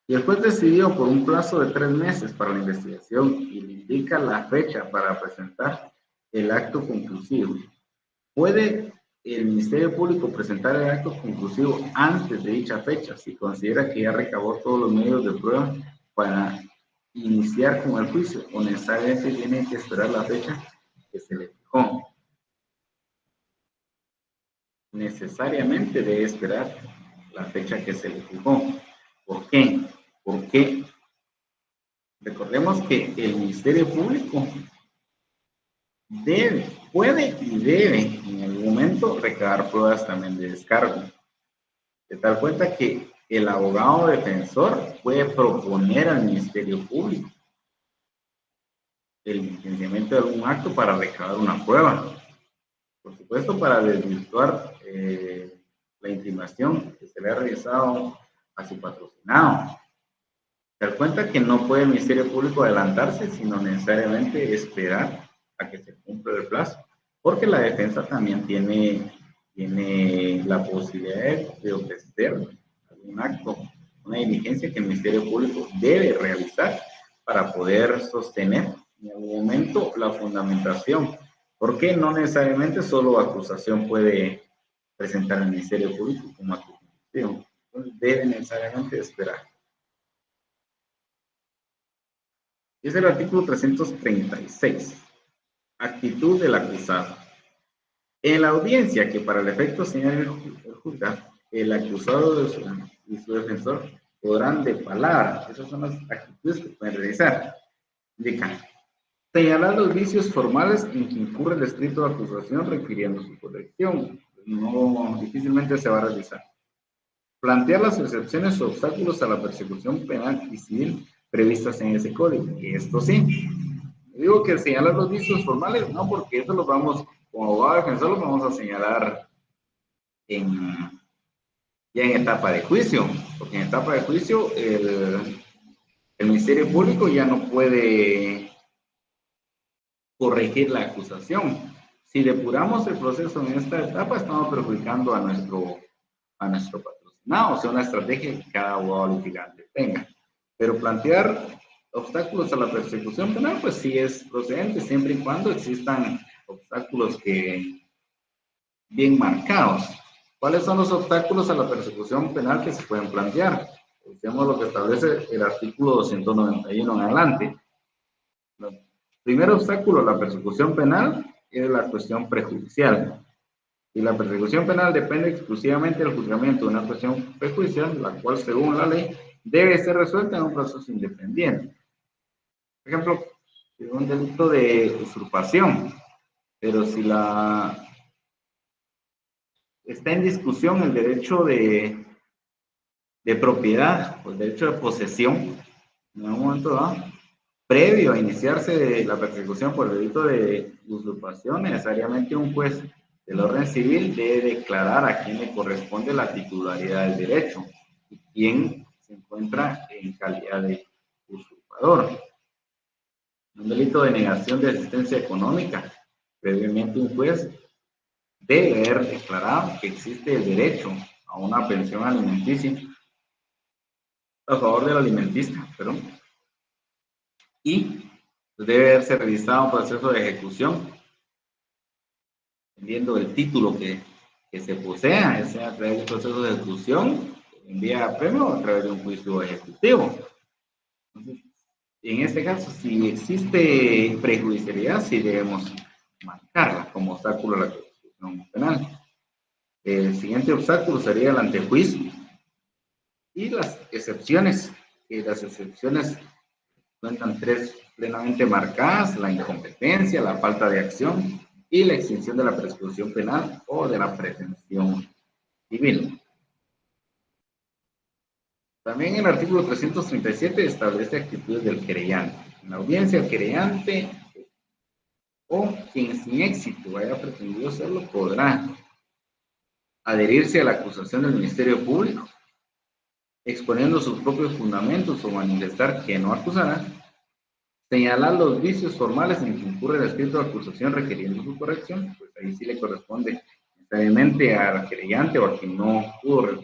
Y el juez decidió por un plazo de 3 meses para la investigación y le indica la fecha para presentar el acto conclusivo. ¿Puede el Ministerio Público presentar el acto conclusivo antes de dicha fecha si considera que ya recabó todos los medios de prueba para iniciar con el juicio, o necesariamente tiene que esperar la fecha que se le fijó? Necesariamente debe esperar la fecha que se le fijó. ¿Por qué? Porque recordemos que el Ministerio Público puede y debe en algún momento recabar pruebas también de descargo. De tal cuenta que el abogado defensor puede proponer al Ministerio Público el licenciamiento de algún acto para recabar una prueba. Por supuesto, para desvirtuar la intimación que se le ha realizado a su patrocinado. Se da cuenta que no puede el Ministerio Público adelantarse, sino necesariamente esperar a que se cumpla el plazo, porque la defensa también tiene la posibilidad de ofrecer algún acto, una diligencia que el Ministerio Público debe realizar para poder sostener en algún momento la fundamentación, porque no necesariamente solo acusación puede presentar el Ministerio Público como acto conclusivo. Entonces debe necesariamente esperar. Es el artículo 336. Actitud del acusado. En la audiencia que para el efecto señala el juzgado, el acusado y su defensor podrán de palabra, esas son las actitudes que pueden realizar. Indican, señalar los vicios formales en que incurre el escrito de acusación requiriendo su corrección. No, difícilmente se va a realizar. Plantear las excepciones o obstáculos a la persecución penal y civil previstas en ese código. Esto sí. Digo que señalar los vicios formales, no, porque eso los vamos, como abogado defensor, los vamos a señalar ya en etapa de juicio, porque en etapa de juicio el Ministerio Público ya no puede corregir la acusación, Si depuramos el proceso en esta etapa, estamos perjudicando a nuestro patrocinado, o sea, una estrategia que cada abogado litigante tenga. Pero plantear obstáculos a la persecución penal, pues sí es procedente, siempre y cuando existan obstáculos que bien marcados. ¿Cuáles son los obstáculos a la persecución penal que se pueden plantear? Decíamos lo que establece el artículo 291 en adelante. El primer obstáculo a la persecución penal es la cuestión prejudicial. Y la persecución penal depende exclusivamente del juzgamiento de una cuestión prejudicial, la cual, según la ley, debe ser resuelta en un proceso independiente. Por ejemplo, un delito de usurpación, pero si está en discusión el derecho de propiedad, o el derecho de posesión, en un momento dado, previo a iniciarse de la persecución por el delito de usurpación, necesariamente un juez del orden civil debe declarar a quién le corresponde la titularidad del derecho y quién se encuentra en calidad de usurpador. Un delito de negación de asistencia económica, previamente un juez debe haber declarado que existe el derecho a una pensión alimenticia a favor del alimentista, perdón, y debe haberse realizado un proceso de ejecución, dependiendo del título que se posea, ya sea a través de un proceso de ejecución, en vía premio o a través de un juicio ejecutivo. Entonces, en este caso, si existe prejudicialidad, sí debemos marcarla como obstáculo a la persecución penal. El siguiente obstáculo sería el antejuicio y las excepciones. Las excepciones cuentan tres plenamente marcadas: la incompetencia, la falta de acción y la extinción de la prescripción penal o de la pretensión civil. También el artículo 337 establece actitudes del querellante. En la audiencia, el querellante o quien sin éxito haya pretendido hacerlo podrá adherirse a la acusación del Ministerio Público, exponiendo sus propios fundamentos o manifestar que no acusará, señalar los vicios formales en que incurre el escrito de acusación requiriendo su corrección, pues ahí sí le corresponde necesariamente al querellante o a quien no pudo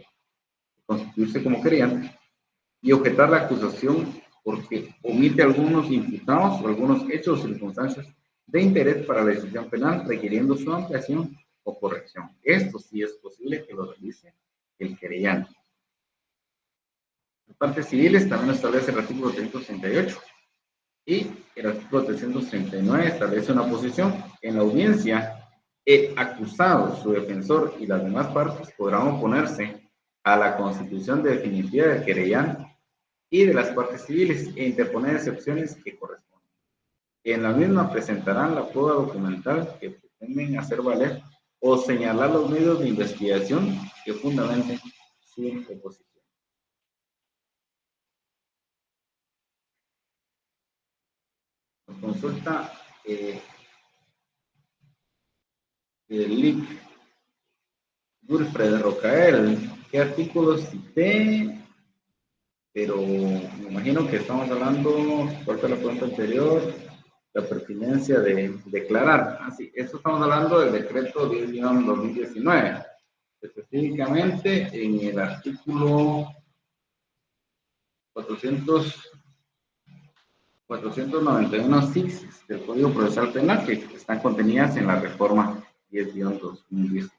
constituirse como querellante, y objetar la acusación porque omite algunos imputados o algunos hechos o circunstancias de interés para la decisión penal requiriendo su ampliación o corrección. Esto sí es posible que lo realice el querellante. En partes civiles también lo establece el artículo 338 y el artículo 339 establece una posición. En la audiencia, el acusado, su defensor y las demás partes podrán oponerse a la constitución definitiva del querellante y de las partes civiles e interponer excepciones que correspondan. En la misma presentarán la prueba documental que pretenden hacer valer o señalar los medios de investigación que fundamenten su oposición. Nos consulta el LIC Wilfred Rocael. ¿Qué artículos cité? Pero me imagino que estamos hablando, ¿cuál fue la pregunta anterior? La pertinencia de declarar. Así, esto estamos hablando del decreto 10-2019. Específicamente en el artículo 491 del Código Procesal Penal, que están contenidas en la reforma 10-2019.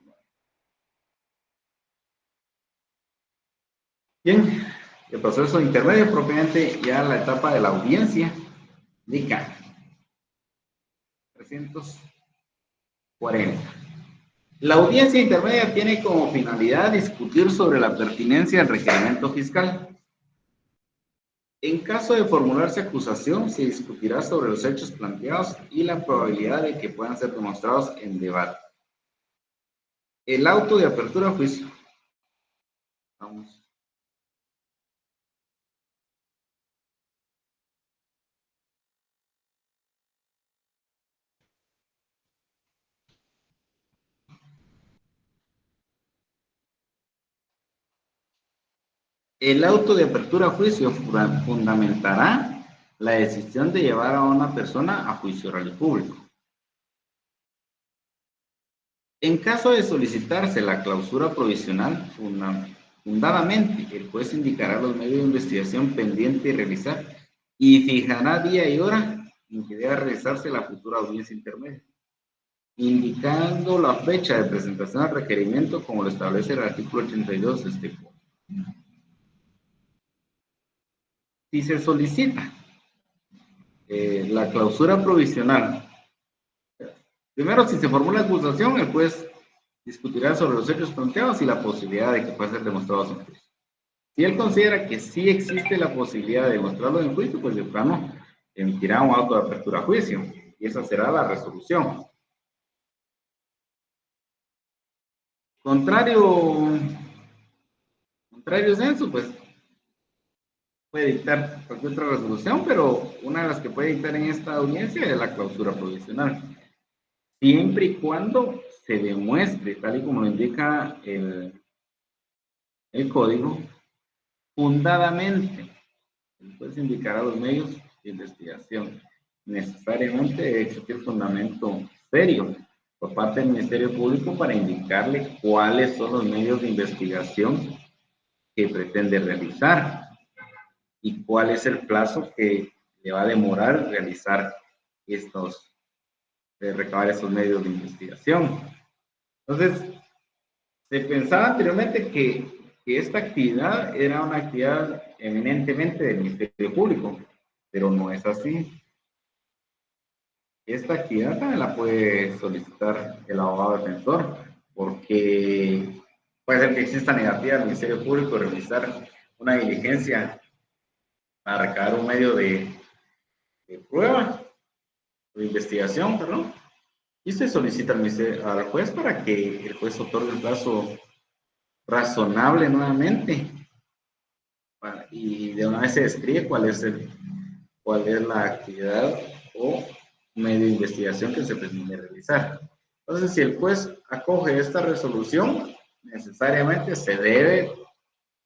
Bien, el proceso intermedio, propiamente ya la etapa de la audiencia, DICA 340. La audiencia intermedia tiene como finalidad discutir sobre la pertinencia del requerimiento fiscal. En caso de formularse acusación, se discutirá sobre los hechos planteados y la probabilidad de que puedan ser demostrados en debate. El auto de apertura a juicio. Vamos. El auto de apertura a juicio fundamentará la decisión de llevar a una persona a juicio oral y público. En caso de solicitarse la clausura provisional, fundadamente, el juez indicará los medios de investigación pendiente de realizar y fijará día y hora en que deba realizarse la futura audiencia intermedia, indicando la fecha de presentación al requerimiento como lo establece el artículo 82 de este código. Si se solicita la clausura provisional, primero, si se formula acusación, el juez discutirá sobre los hechos planteados y la posibilidad de que pueda ser demostrado en juicio. Si él considera que sí existe la posibilidad de demostrarlo en juicio, pues de plano emitirá un auto de apertura a juicio y esa será la resolución. Contrario censo, pues puede dictar cualquier otra resolución, pero una de las que puede dictar en esta audiencia es la clausura provisional. Siempre y cuando se demuestre, tal y como lo indica el código, fundadamente, el juez indicará los medios de investigación. Necesariamente debe existir fundamento serio por parte del Ministerio Público para indicarle cuáles son los medios de investigación que pretende realizar y cuál es el plazo que le va a demorar realizar recabar estos medios de investigación. Entonces, se pensaba anteriormente que esta actividad era una actividad eminentemente del Ministerio Público, pero no es así. Esta actividad también la puede solicitar el abogado defensor, porque puede ser que exista negativa del Ministerio Público de realizar una diligencia para recabar un medio de prueba, de investigación, perdón, y se solicita al juez para que el juez otorgue el plazo razonable nuevamente y de una vez se describe cuál es la actividad o medio de investigación que se pretende realizar. Entonces, si el juez acoge esta resolución, necesariamente se debe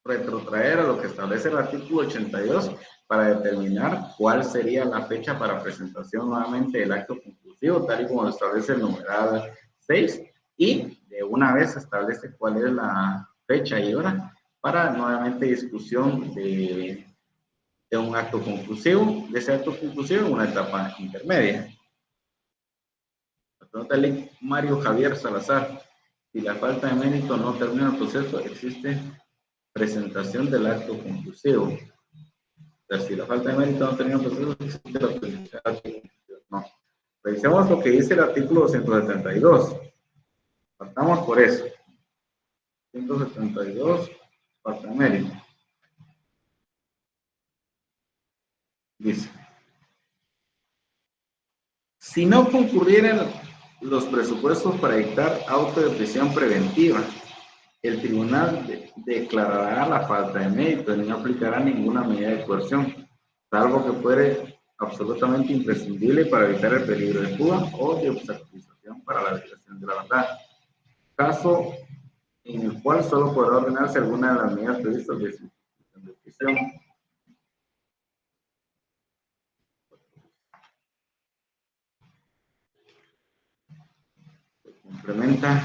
retrotraer a lo que establece el artículo 82 para determinar cuál sería la fecha para presentación nuevamente del acto conclusivo, tal y como lo establece el numeral 6, y de una vez establece cuál es la fecha y hora para nuevamente discusión de un acto conclusivo, de ese acto conclusivo en una etapa intermedia. La pregunta de Mario Javier Salazar: si la falta de mérito no termina el proceso, existe presentación del acto conclusivo. O sea, si la falta de mérito no termina el proceso, existe la presentación del acto conclusivo. No. Revisemos lo que dice el artículo 272. Partamos por eso. 172, falta de mérito. Dice: si no concurrieran los presupuestos para dictar auto de prisión preventiva, el tribunal declarará la falta de mérito y no aplicará ninguna medida de coerción, salvo que fuere absolutamente imprescindible para evitar el peligro de fuga o de obstaculización para la violación de la verdad, caso en el cual solo podrá ordenarse alguna de las medidas previstas de prisión. Se complementa.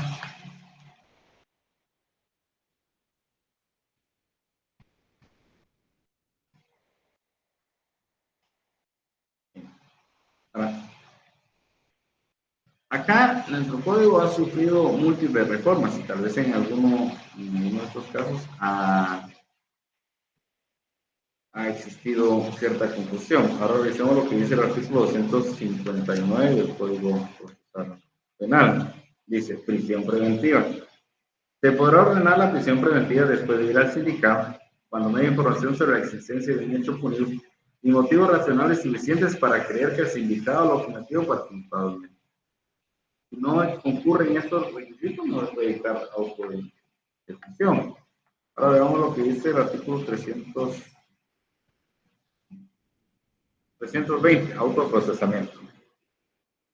Acá nuestro código ha sufrido múltiples reformas y tal vez en alguno de estos casos ha existido cierta confusión. Ahora revisemos lo que dice el artículo 259 del Código Procesal Penal. Dice: prisión preventiva. Se podrá ordenar la prisión preventiva después de ir al sindicato cuando no hay información sobre la existencia de un hecho punible y motivos racionales suficientes para creer que el sindicado lo cometió participablemente. Si no concurren estos requisitos, no se puede dictar auto de prisión. Ahora veamos lo que dice el artículo 320, autoprocesamiento.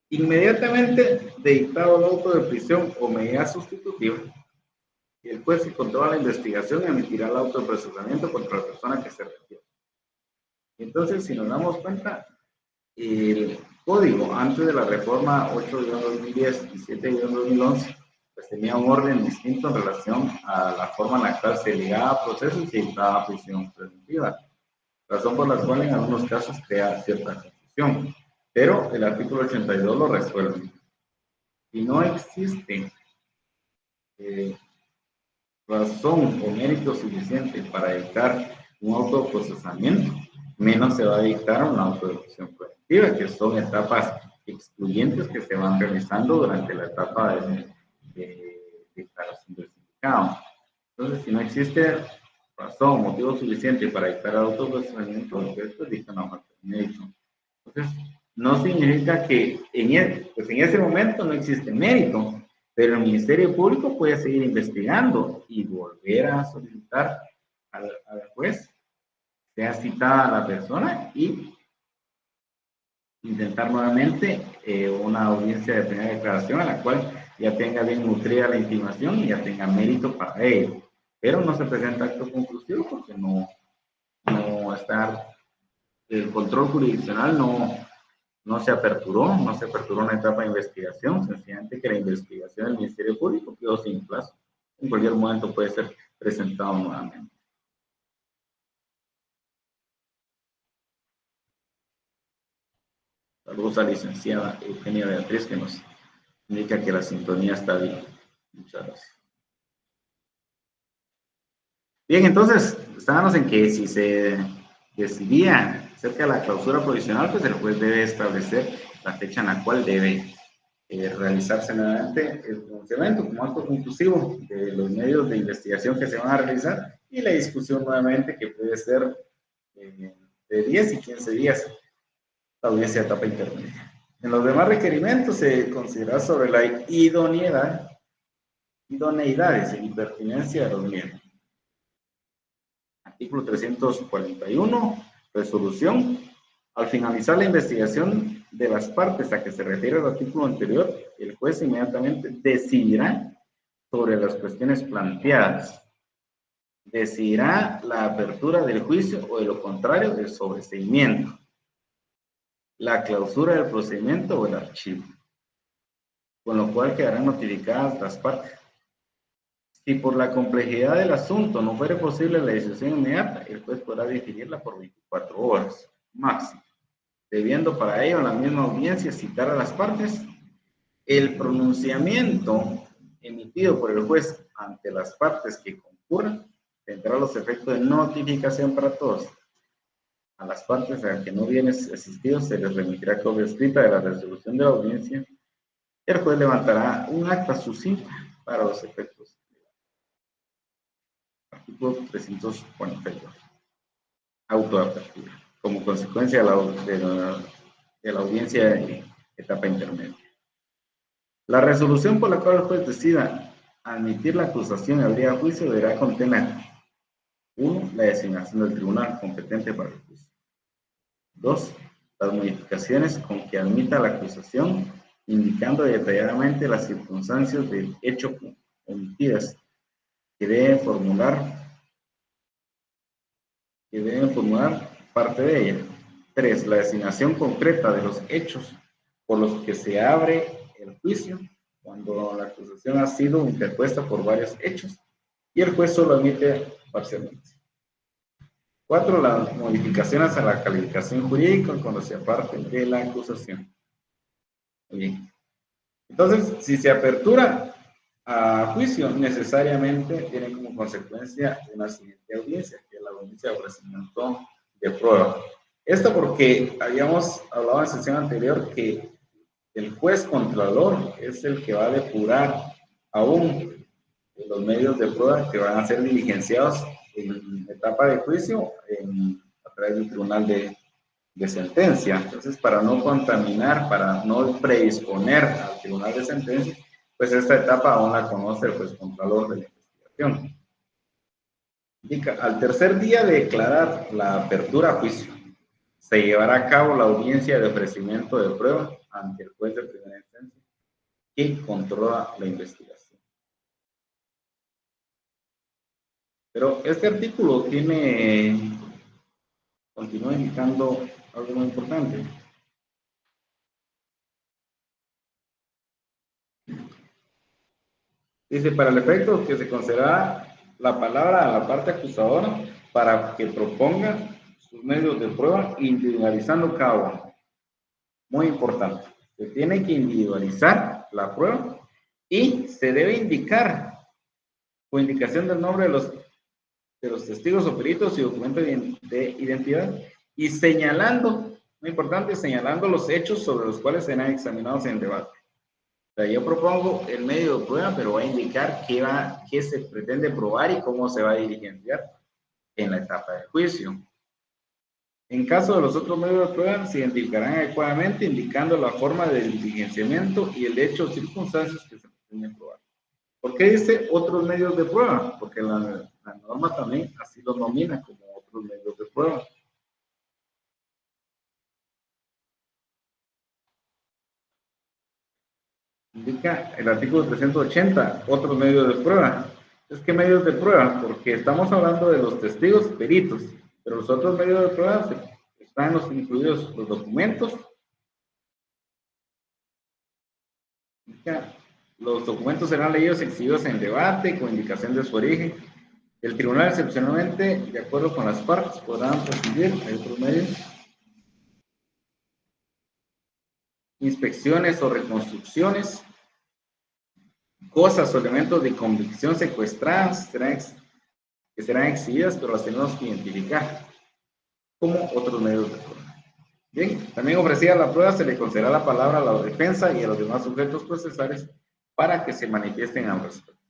Inmediatamente de dictado el auto de prisión o medida sustitutiva, el juez, si controla la investigación, emitirá el auto de procesamiento contra la persona que se refiere. Entonces, si nos damos cuenta, el código antes de la reforma 8-2010 y 7-2011 pues tenía un orden distinto en relación a la forma en la cual se ligaba a procesos y dictaba prisión preventiva, razón por la cual en algunos casos crea cierta confusión, pero el artículo 82 lo resuelve. Si no existe razón o mérito suficiente para dictar un autoprocesamiento, menos se va a dictar una autoejecución preventiva, que son etapas excluyentes que se van realizando durante la etapa de declaración del significado. Entonces, si no existe razón o motivo suficiente para dictar autoprocesamiento, pues dicta una falta de mérito. Entonces, no significa que pues en ese momento no existe mérito, pero el Ministerio Público puede seguir investigando y volver a solicitar al juez, sea citada a la persona y intentar nuevamente una audiencia de primera declaración a la cual ya tenga bien nutrida la intimación y ya tenga mérito para ello. Pero no se presenta acto conclusivo porque no está, el control jurisdiccional no se aperturó una etapa de investigación, sencillamente que la investigación del Ministerio Público quedó sin plazo. En cualquier momento puede ser presentado nuevamente. Saludos a la licenciada Eugenia Beatriz, que nos indica que la sintonía está bien. Muchas gracias. Bien, entonces, estábamos en que si se decidía acerca de la clausura provisional, pues el juez debe establecer la fecha en la cual debe realizarse nuevamente el pronunciamiento como acto conclusivo de los medios de investigación que se van a realizar y la discusión nuevamente que puede ser de 10 y 15 días, la audiencia de etapa intermedia. En los demás requerimientos se considera sobre la idoneidad y pertinencia de los miembros. Artículo 341, resolución. Al finalizar la investigación de las partes a que se refiere el artículo anterior, el juez inmediatamente decidirá sobre las cuestiones planteadas. Decidirá la apertura del juicio o de lo contrario, el sobreseimiento, la clausura del procedimiento o el archivo, con lo cual quedarán notificadas las partes. Si por la complejidad del asunto no fuera posible la decisión inmediata, el juez podrá definirla por 24 horas máximo, debiendo para ello en la misma audiencia citar a las partes. El pronunciamiento emitido por el juez ante las partes que concurran tendrá los efectos de notificación para todos. A las partes a que no vienen asistidos se les remitirá copia escrita de la resolución de la audiencia. El juez levantará un acta sucinta para los efectos. Artículo 342. Autoapertura. Como consecuencia de la audiencia de etapa intermedia. La resolución por la cual el juez decida admitir la acusación y abrir a juicio deberá contener: 1. La designación del tribunal competente para el juicio. 2. Las modificaciones con que admita la acusación, indicando detalladamente las circunstancias del hecho omitidas que deben formular parte de ella. 3. La designación concreta de los hechos por los que se abre el juicio, cuando la acusación ha sido interpuesta por varios hechos y el juez solo admite parcialmente. 4. Las modificaciones a la calificación jurídica cuando se aparte de la acusación. Muy bien. Entonces, si se apertura a juicio, necesariamente tiene como consecuencia una siguiente audiencia, que es la audiencia de ofrecimiento de prueba. Esto porque habíamos hablado en la sesión anterior que el juez contralor es el que va a depurar aún los medios de prueba que van a ser diligenciados en etapa de juicio a través del tribunal de sentencia. Entonces, para no contaminar, para no predisponer al tribunal de sentencia, pues esta etapa aún la conoce el juez contralor de la investigación. Indica: al tercer día de declarar la apertura a juicio, se llevará a cabo la audiencia de ofrecimiento de prueba ante el juez de primera instancia que controla la investigación. Pero este artículo continúa indicando algo muy importante. Dice, para el efecto que se considera la palabra a la parte acusadora para que proponga sus medios de prueba individualizando cada uno. Muy importante. Se tiene que individualizar la prueba y se debe indicar con indicación del nombre de los testigos o peritos y documento de identidad y señalando, muy importante, señalando los hechos sobre los cuales serán examinados en debate. O sea, yo propongo el medio de prueba, pero va a indicar qué se pretende probar y cómo se va a diligenciar en la etapa del juicio. En caso de los otros medios de prueba, se identificarán adecuadamente, indicando la forma de diligenciamiento y el hecho o circunstancias que se pretenden probar. ¿Por qué dice otros medios de prueba? Porque la norma también así los nomina como otros medios de prueba. Indica el artículo 380, otros medios de prueba. ¿Es qué medios de prueba? Porque estamos hablando de los testigos peritos, pero los otros medios de prueba están incluidos los documentos. Indica, los documentos serán leídos y exhibidos en debate con indicación de su origen. El tribunal, excepcionalmente, de acuerdo con las partes, podrán presidir, hay otros medios, inspecciones o reconstrucciones, cosas o elementos de convicción secuestradas que serán exhibidas, pero las tenemos que identificar como otros medios de prueba. Bien, también ofrecida la prueba se le concederá la palabra a la defensa y a los demás sujetos procesales para que se manifiesten al respecto.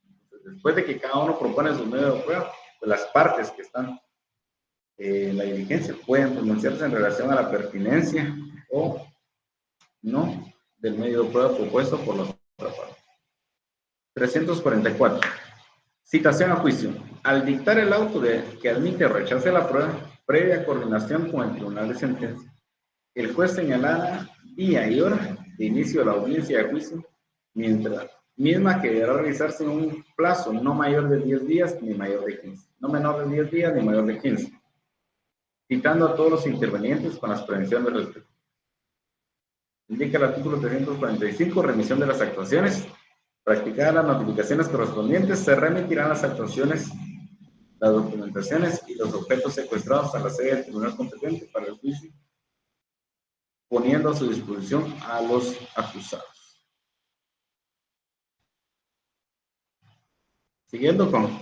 Después de que cada uno propone su medio de prueba, pues las partes que están en la diligencia pueden pronunciarse en relación a la pertinencia o no del medio de prueba propuesto por la otra parte. 344. Citación a juicio. Al dictar el auto que admite o rechace la prueba, previa coordinación con el tribunal de sentencia, el juez señalará día y hora de inicio de la audiencia de juicio, misma que deberá realizarse en un plazo no mayor de 10 días ni mayor de 15. No menor de 10 días ni mayor de 15. Citando a todos los intervenientes con las prevenciones respectivas. Indica el artículo 345, remisión de las actuaciones. Practicadas las notificaciones correspondientes, se remitirán las actuaciones, las documentaciones y los objetos secuestrados a la sede del tribunal competente para el juicio, poniendo a su disposición a los acusados. Siguiendo con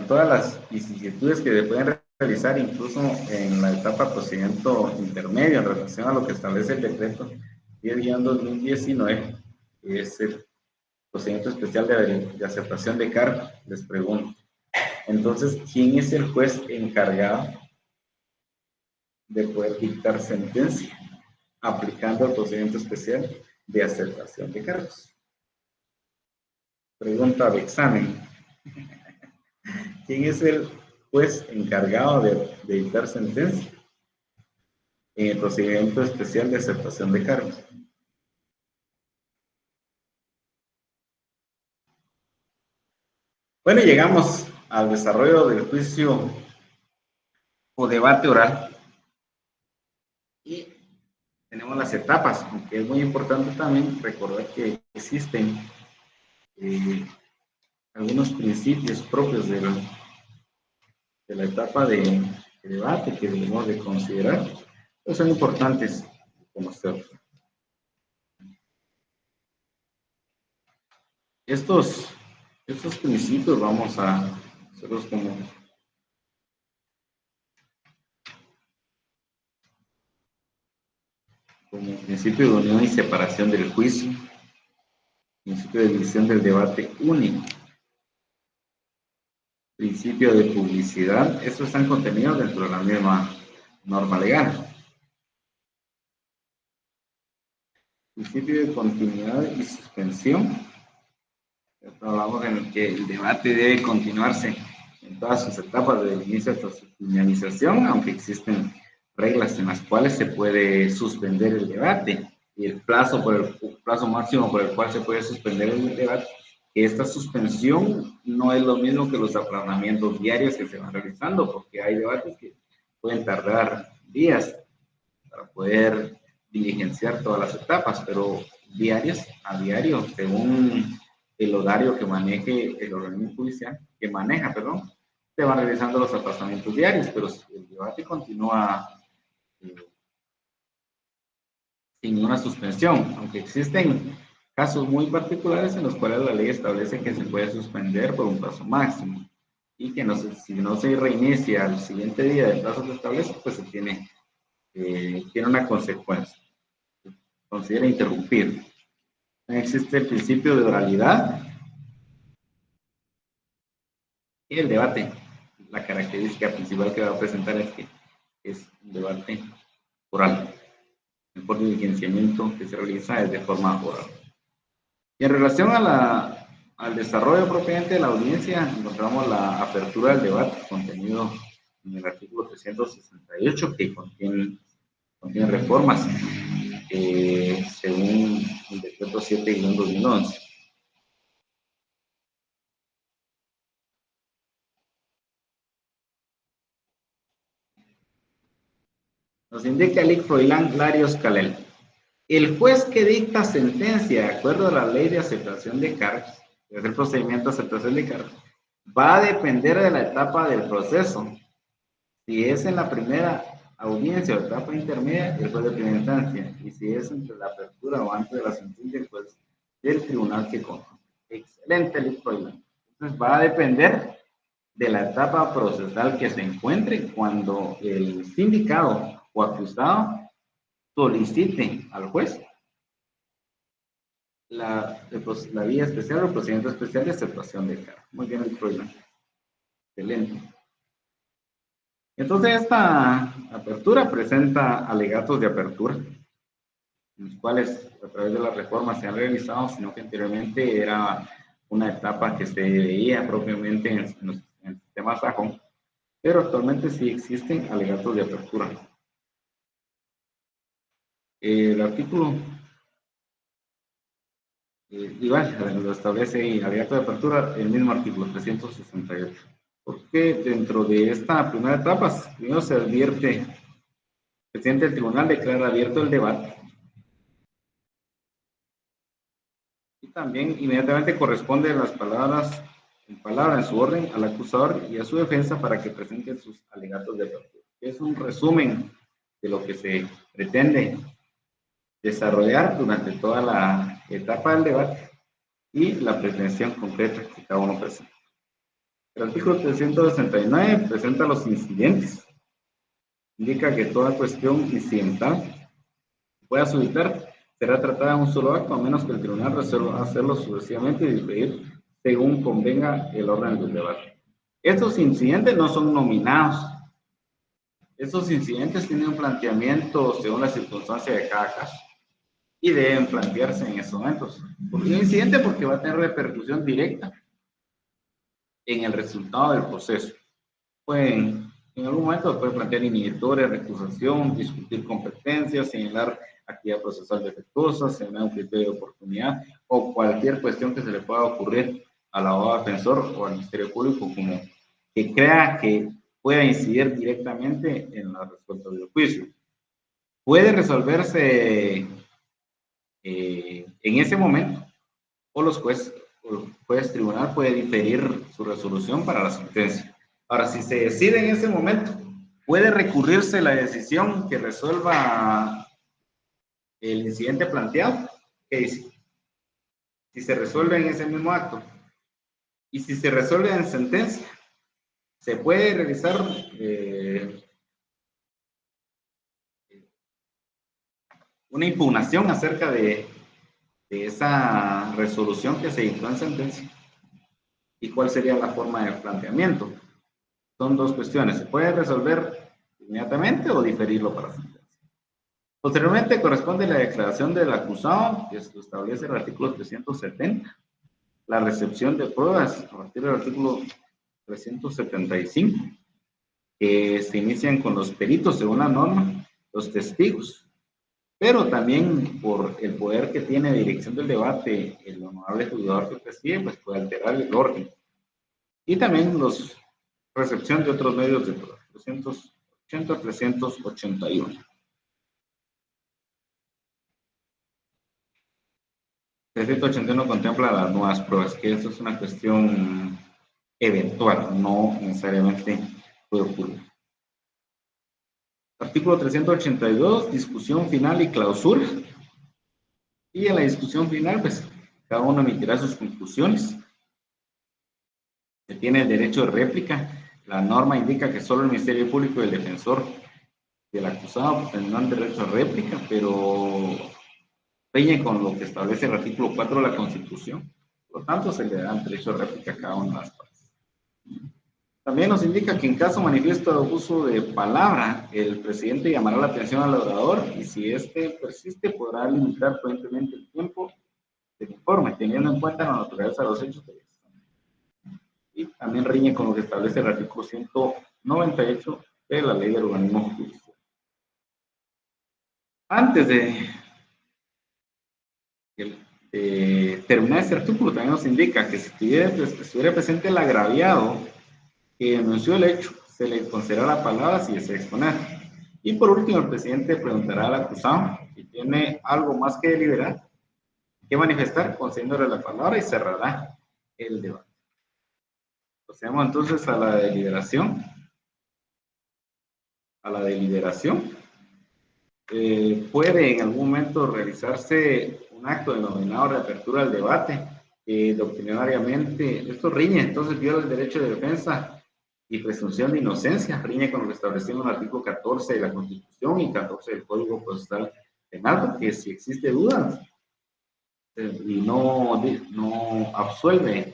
todas las vicisitudes que se pueden realizar incluso en la etapa procedimiento intermedio en relación a lo que establece el decreto 10-2019, que es el procedimiento especial de aceptación de cargo. Les pregunto, entonces, ¿quién es el juez encargado de poder dictar sentencia aplicando el procedimiento especial de aceptación de cargos? Pregunta de examen. ¿Quién es el juez encargado de dictar sentencia en el procedimiento especial de aceptación de cargos? Bueno, llegamos al desarrollo del juicio o debate oral y tenemos las etapas, aunque es muy importante también recordar que existen algunos principios propios de la etapa de debate que debemos de considerar, pues son importantes conocer. Estos principios vamos a hacerlos como principio de unión y separación del juicio, principio de división del debate único, principio de publicidad. Estos están contenidos dentro de la misma norma legal. Principio de continuidad y suspensión. Hablamos en el que el debate debe continuarse en todas sus etapas, desde el inicio hasta su finalización, aunque existen reglas en las cuales se puede suspender el debate y el plazo máximo por el cual se puede suspender el debate. Esta suspensión no es lo mismo que los aplazamientos diarios que se van realizando, porque hay debates que pueden tardar días para poder diligenciar todas las etapas, pero a diario, según el horario que maneje el organismo judicial, que maneja, perdón, se van realizando los aplazamientos diarios, pero el debate continúa sin una suspensión, aunque existen casos muy particulares en los cuales la ley establece que se puede suspender por un plazo máximo y que si no se reinicia al siguiente día del plazo que establece, pues se tiene una consecuencia. Se considera interrumpir. Existe el principio de oralidad y el debate. La característica principal que va a presentar es que es un debate oral. El diligenciamiento que se realiza es de forma oral. Y en relación al desarrollo propiamente de la audiencia, encontramos la apertura del debate contenido en el artículo 368 que contiene reformas según el decreto 7-2011. Nos indica Lic Froilán Larios Calel. El juez que dicta sentencia de acuerdo a la ley de aceptación de cargos, que es el procedimiento de aceptación de cargos, va a depender de la etapa del proceso. Si es en la primera audiencia o etapa intermedia, el juez de primera instancia. Y si es entre la apertura o antes de la sentencia, el juez del tribunal que conozca. Excelente, Lic Froilán. Entonces va a depender de la etapa procesal que se encuentre cuando el sindicado o acusado solicite al juez la vía especial o procedimiento especial de aceptación de cargo. Muy bien, el problema. Excelente. Entonces, esta apertura presenta alegatos de apertura, los cuales a través de las reformas se han realizado, sino que anteriormente era una etapa que se veía propiamente en el sistema SAJON, pero actualmente sí existen alegatos de apertura. El artículo igual lo establece y alegato de apertura el mismo artículo 368. Porque dentro de esta primera etapa, primero se advierte, el presidente del tribunal declara abierto el debate y también inmediatamente corresponde las palabras en su orden al acusador y a su defensa para que presenten sus alegatos de apertura. Es un resumen de lo que se pretende desarrollar durante toda la etapa del debate y la pretensión concreta que cada uno presenta. El artículo 369 presenta los incidentes. Indica que toda cuestión incidental que pueda suscitar será tratada en un solo acto, a menos que el tribunal resuelva hacerlo sucesivamente y diferir según convenga el orden del debate. Estos incidentes no son nominados. Estos incidentes tienen un planteamiento según la circunstancia de cada caso y deben plantearse en esos momentos. ¿Por qué un incidente? Porque va a tener repercusión directa en el resultado del proceso. En algún momento puede plantear inhibidores, recusación, discutir competencias, señalar actividad procesal defectuosa, señalar un criterio de oportunidad o cualquier cuestión que se le pueda ocurrir al abogado defensor o al Ministerio Público como que crea que pueda incidir directamente en la respuesta del juicio. Puede resolverse en ese momento o el juez tribunal puede diferir su resolución para la sentencia. Ahora, si se decide en ese momento, puede recurrirse la decisión que resuelva el incidente planteado. ¿Qué dice? Si se resuelve en ese mismo acto y si se resuelve en sentencia, se puede realizar una impugnación acerca de esa resolución que se dictó en sentencia. ¿Y cuál sería la forma de planteamiento? Son dos cuestiones. Se puede resolver inmediatamente o diferirlo para sentencia. Posteriormente corresponde la declaración del acusado, que lo establece el artículo 370. La recepción de pruebas a partir del artículo 375, que se inician con los peritos según la norma, los testigos, pero también por el poder que tiene dirección del debate el honorable juzgador que preside, pues puede alterar el orden. Y también los recepción de otros medios de prueba, 380-381. 381. 381 contempla las nuevas pruebas, que eso es una cuestión eventual, no necesariamente puede ocurrir. Artículo 382, discusión final y clausura. Y en la discusión final, pues, cada uno emitirá sus conclusiones. Se tiene el derecho de réplica. La norma indica que solo el Ministerio Público y el defensor del acusado pues, tendrán derecho a réplica, pero riñe con lo que establece el artículo 4 de la Constitución. Por lo tanto, se le da derecho a réplica a cada una de las partes. También nos indica que en caso manifiesto de abuso de palabra, el presidente llamará la atención al orador y si éste persiste podrá limitar prudentemente el tiempo del informe, teniendo en cuenta la naturaleza de los hechos de y también riñe con lo que establece el artículo 198 de la Ley del Organismo Judicial. Antes de terminar este artículo, también nos indica que si estuviera presente el agraviado que denunció el hecho, se le concederá la palabra si desea exponer. Y por último, el presidente preguntará al acusado si tiene algo más que deliberar, que manifestar, concediéndole la palabra y cerrará el debate. Procedemos entonces a la deliberación. Puede en algún momento realizarse un acto denominado reapertura del debate, doctrinariamente, esto riñe, entonces viola el derecho de defensa y presunción de inocencia, riñe con lo que establecemos en el artículo 14 de la Constitución y 14 del Código Procesal Penal, porque si existe duda y no absuelve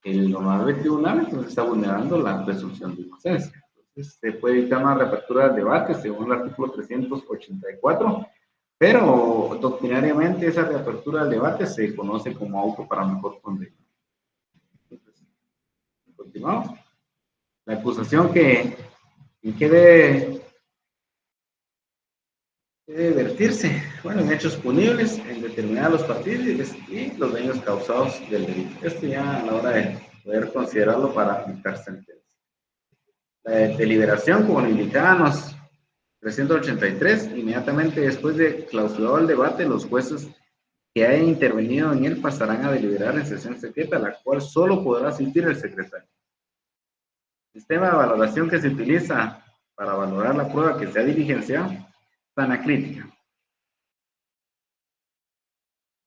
el honorable tribunal, entonces está vulnerando la presunción de inocencia. Se puede dictar una reapertura del debate según el artículo 384, pero doctrinariamente esa reapertura del debate se conoce como auto para mejor condena. Continuamos. La acusación que debe vertirse, bueno, en hechos punibles, en determinar los partícipes y los daños causados del delito. Esto ya a la hora de poder considerarlo para dictar sentencia. La deliberación, como lo indicaban 383, inmediatamente después de clausurado el debate, los jueces que hayan intervenido en él pasarán a deliberar en sesión secreta, la cual solo podrá asistir el secretario. El sistema de valoración que se utiliza para valorar la prueba que se ha diligenciado, sana crítica.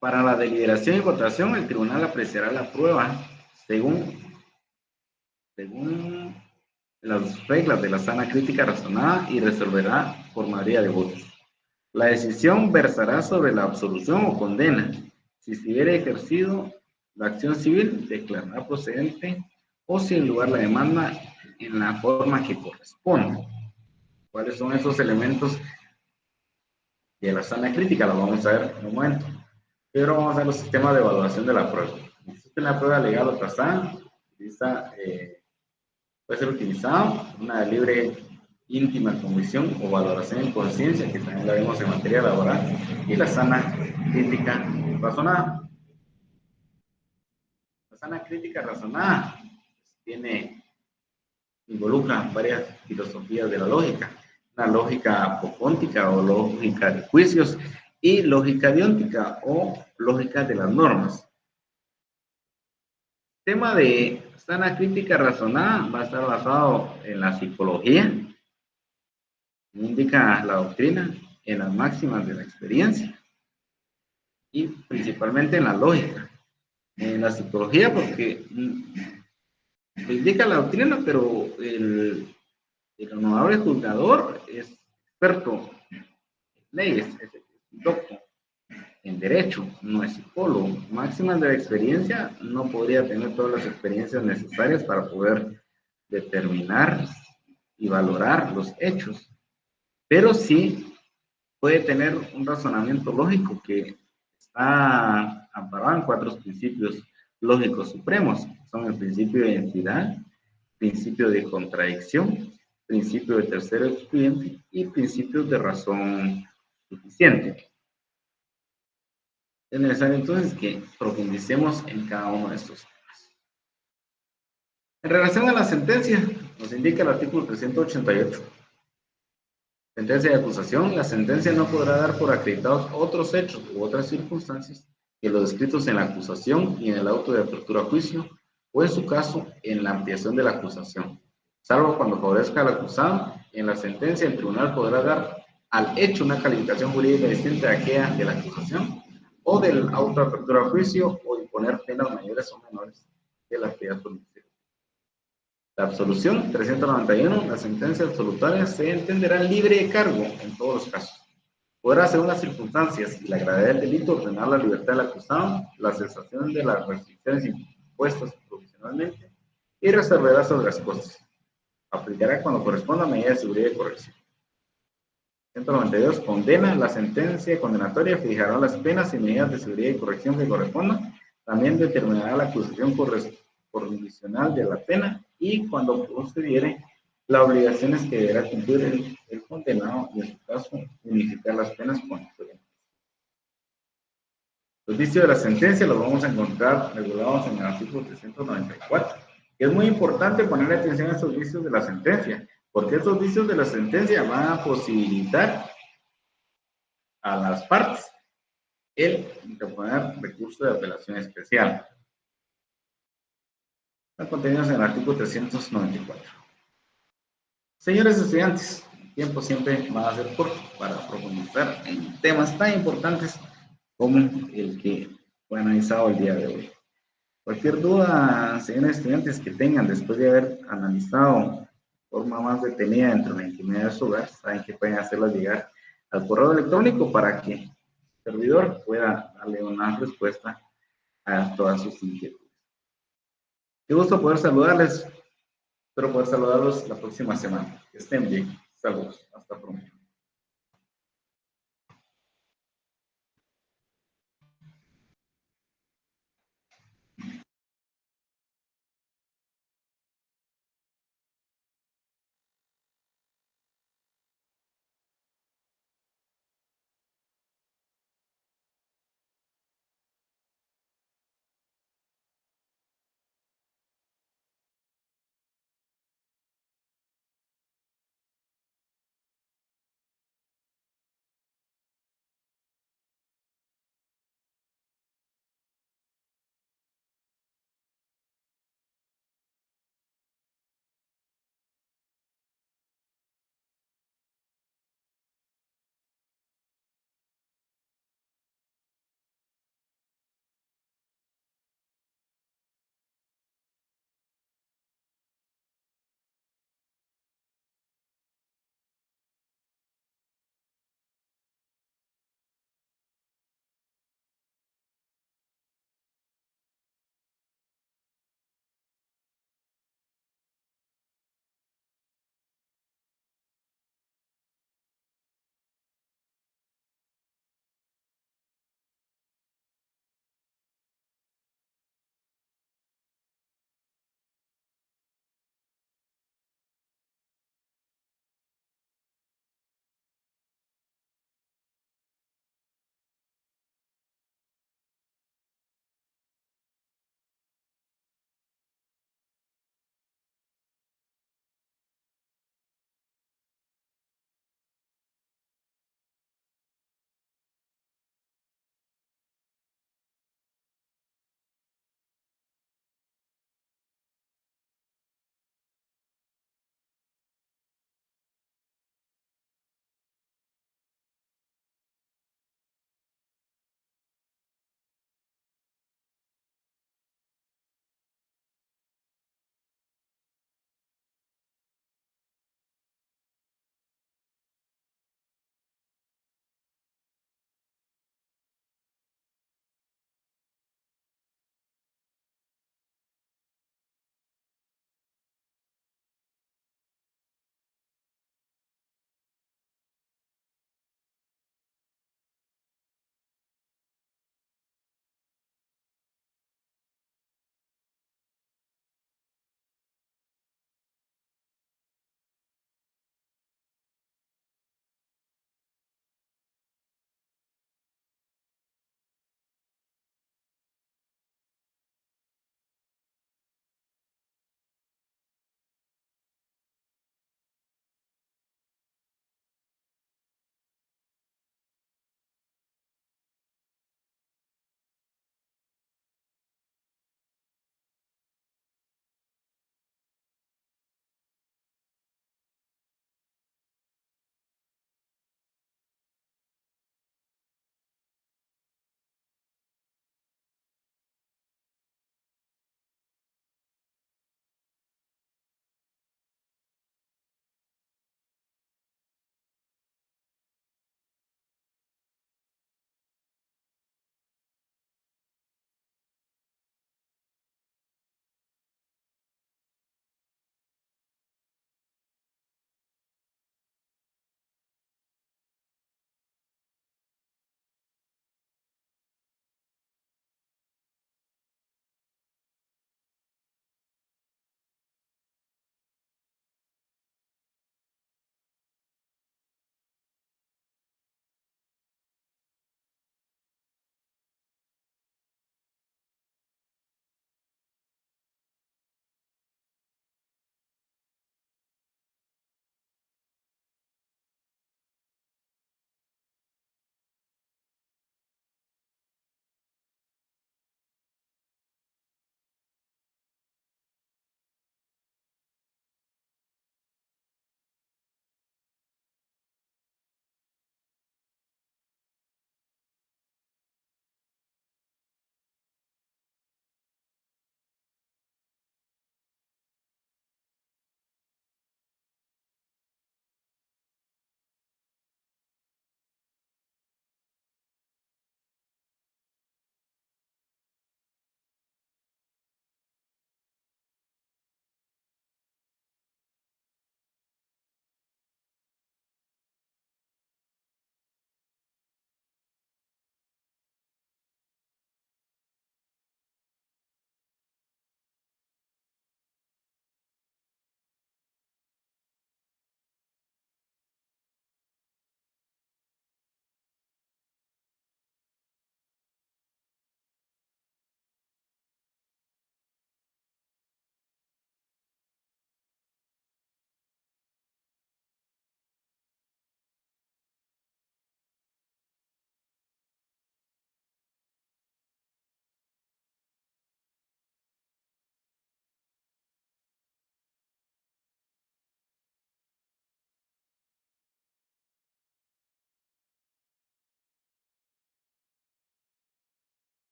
Para la deliberación y votación, el tribunal apreciará la prueba según las reglas de la sana crítica razonada y resolverá por mayoría de votos. La decisión versará sobre la absolución o condena. Si se hubiera ejercido la acción civil, declarará procedente o si en lugar la demanda en la forma que corresponde. ¿Cuáles son esos elementos de la sana crítica? Lo vamos a ver en un momento. Pero vamos a ver los sistemas de evaluación de la prueba. Existe la prueba legal o tasada, puede ser utilizado una libre íntima convicción o valoración en conciencia, que también la vemos en materia laboral, y la sana crítica razonada. La sana crítica razonada involucra varias filosofías de la lógica, una lógica apofóntica o lógica de juicios y lógica dióntica o lógica de las normas. El tema de sana crítica razonada va a estar basado en la psicología, indica la doctrina, en las máximas de la experiencia y principalmente en la lógica. En la psicología, porque indica la doctrina, pero el honorable juzgador es experto en leyes, es doctor en derecho, no es psicólogo. Máximas de la experiencia, no podría tener todas las experiencias necesarias para poder determinar y valorar los hechos, pero sí puede tener un razonamiento lógico que está amparado en 4 principios lógicos supremos. Son el principio de identidad, principio de contradicción, principio de tercero excluyente y principios de razón suficiente. Es necesario entonces que profundicemos en cada uno de estos temas. En relación a la sentencia, nos indica el artículo 388. Sentencia de acusación. La sentencia no podrá dar por acreditados otros hechos u otras circunstancias que los descritos en la acusación y en el auto de apertura a juicio, o en su caso, en la ampliación de la acusación. Salvo cuando favorezca al acusado, en la sentencia el tribunal podrá dar al hecho una calificación jurídica distinta de aquella de la acusación o del auto de apertura a juicio, o imponer penas mayores o menores de las que ya permitidas. La absolución 391, la sentencia absolutoria se entenderá libre de cargo en todos los casos. Podrá, según las circunstancias y la gravedad del delito, ordenar la libertad del acusado, la cesación de las restricciones impuestas provisionalmente y resolverá sobre las cosas. Aplicará cuando corresponda medida de seguridad y corrección. 192. Condena. La sentencia condenatoria fijará las penas y medidas de seguridad y corrección que correspondan. También determinará la acusación condicional de la pena y, cuando procediere, las obligaciones que deberá cumplir el condenado y, en su caso, unificar las penas con diferentes. Los vicios de la sentencia los vamos a encontrar regulados en el artículo 394. Y es muy importante poner atención a estos vicios de la sentencia, porque estos vicios de la sentencia van a posibilitar a las partes el interponer recurso de apelación especial. Están contenidos en el artículo 394. Señores estudiantes, el tiempo siempre va a ser corto para profundizar en temas tan importantes como el que fue analizado el día de hoy. Cualquier duda, señores estudiantes, que tengan después de haber analizado de forma más detenida dentro de la intimidad de su hogar, saben que pueden hacerlo llegar al correo electrónico para que el servidor pueda darle una respuesta a todas sus inquietudes. Qué gusto poder saludarles. Espero poder saludarlos la próxima semana. Que estén bien. Saludos. Hasta pronto.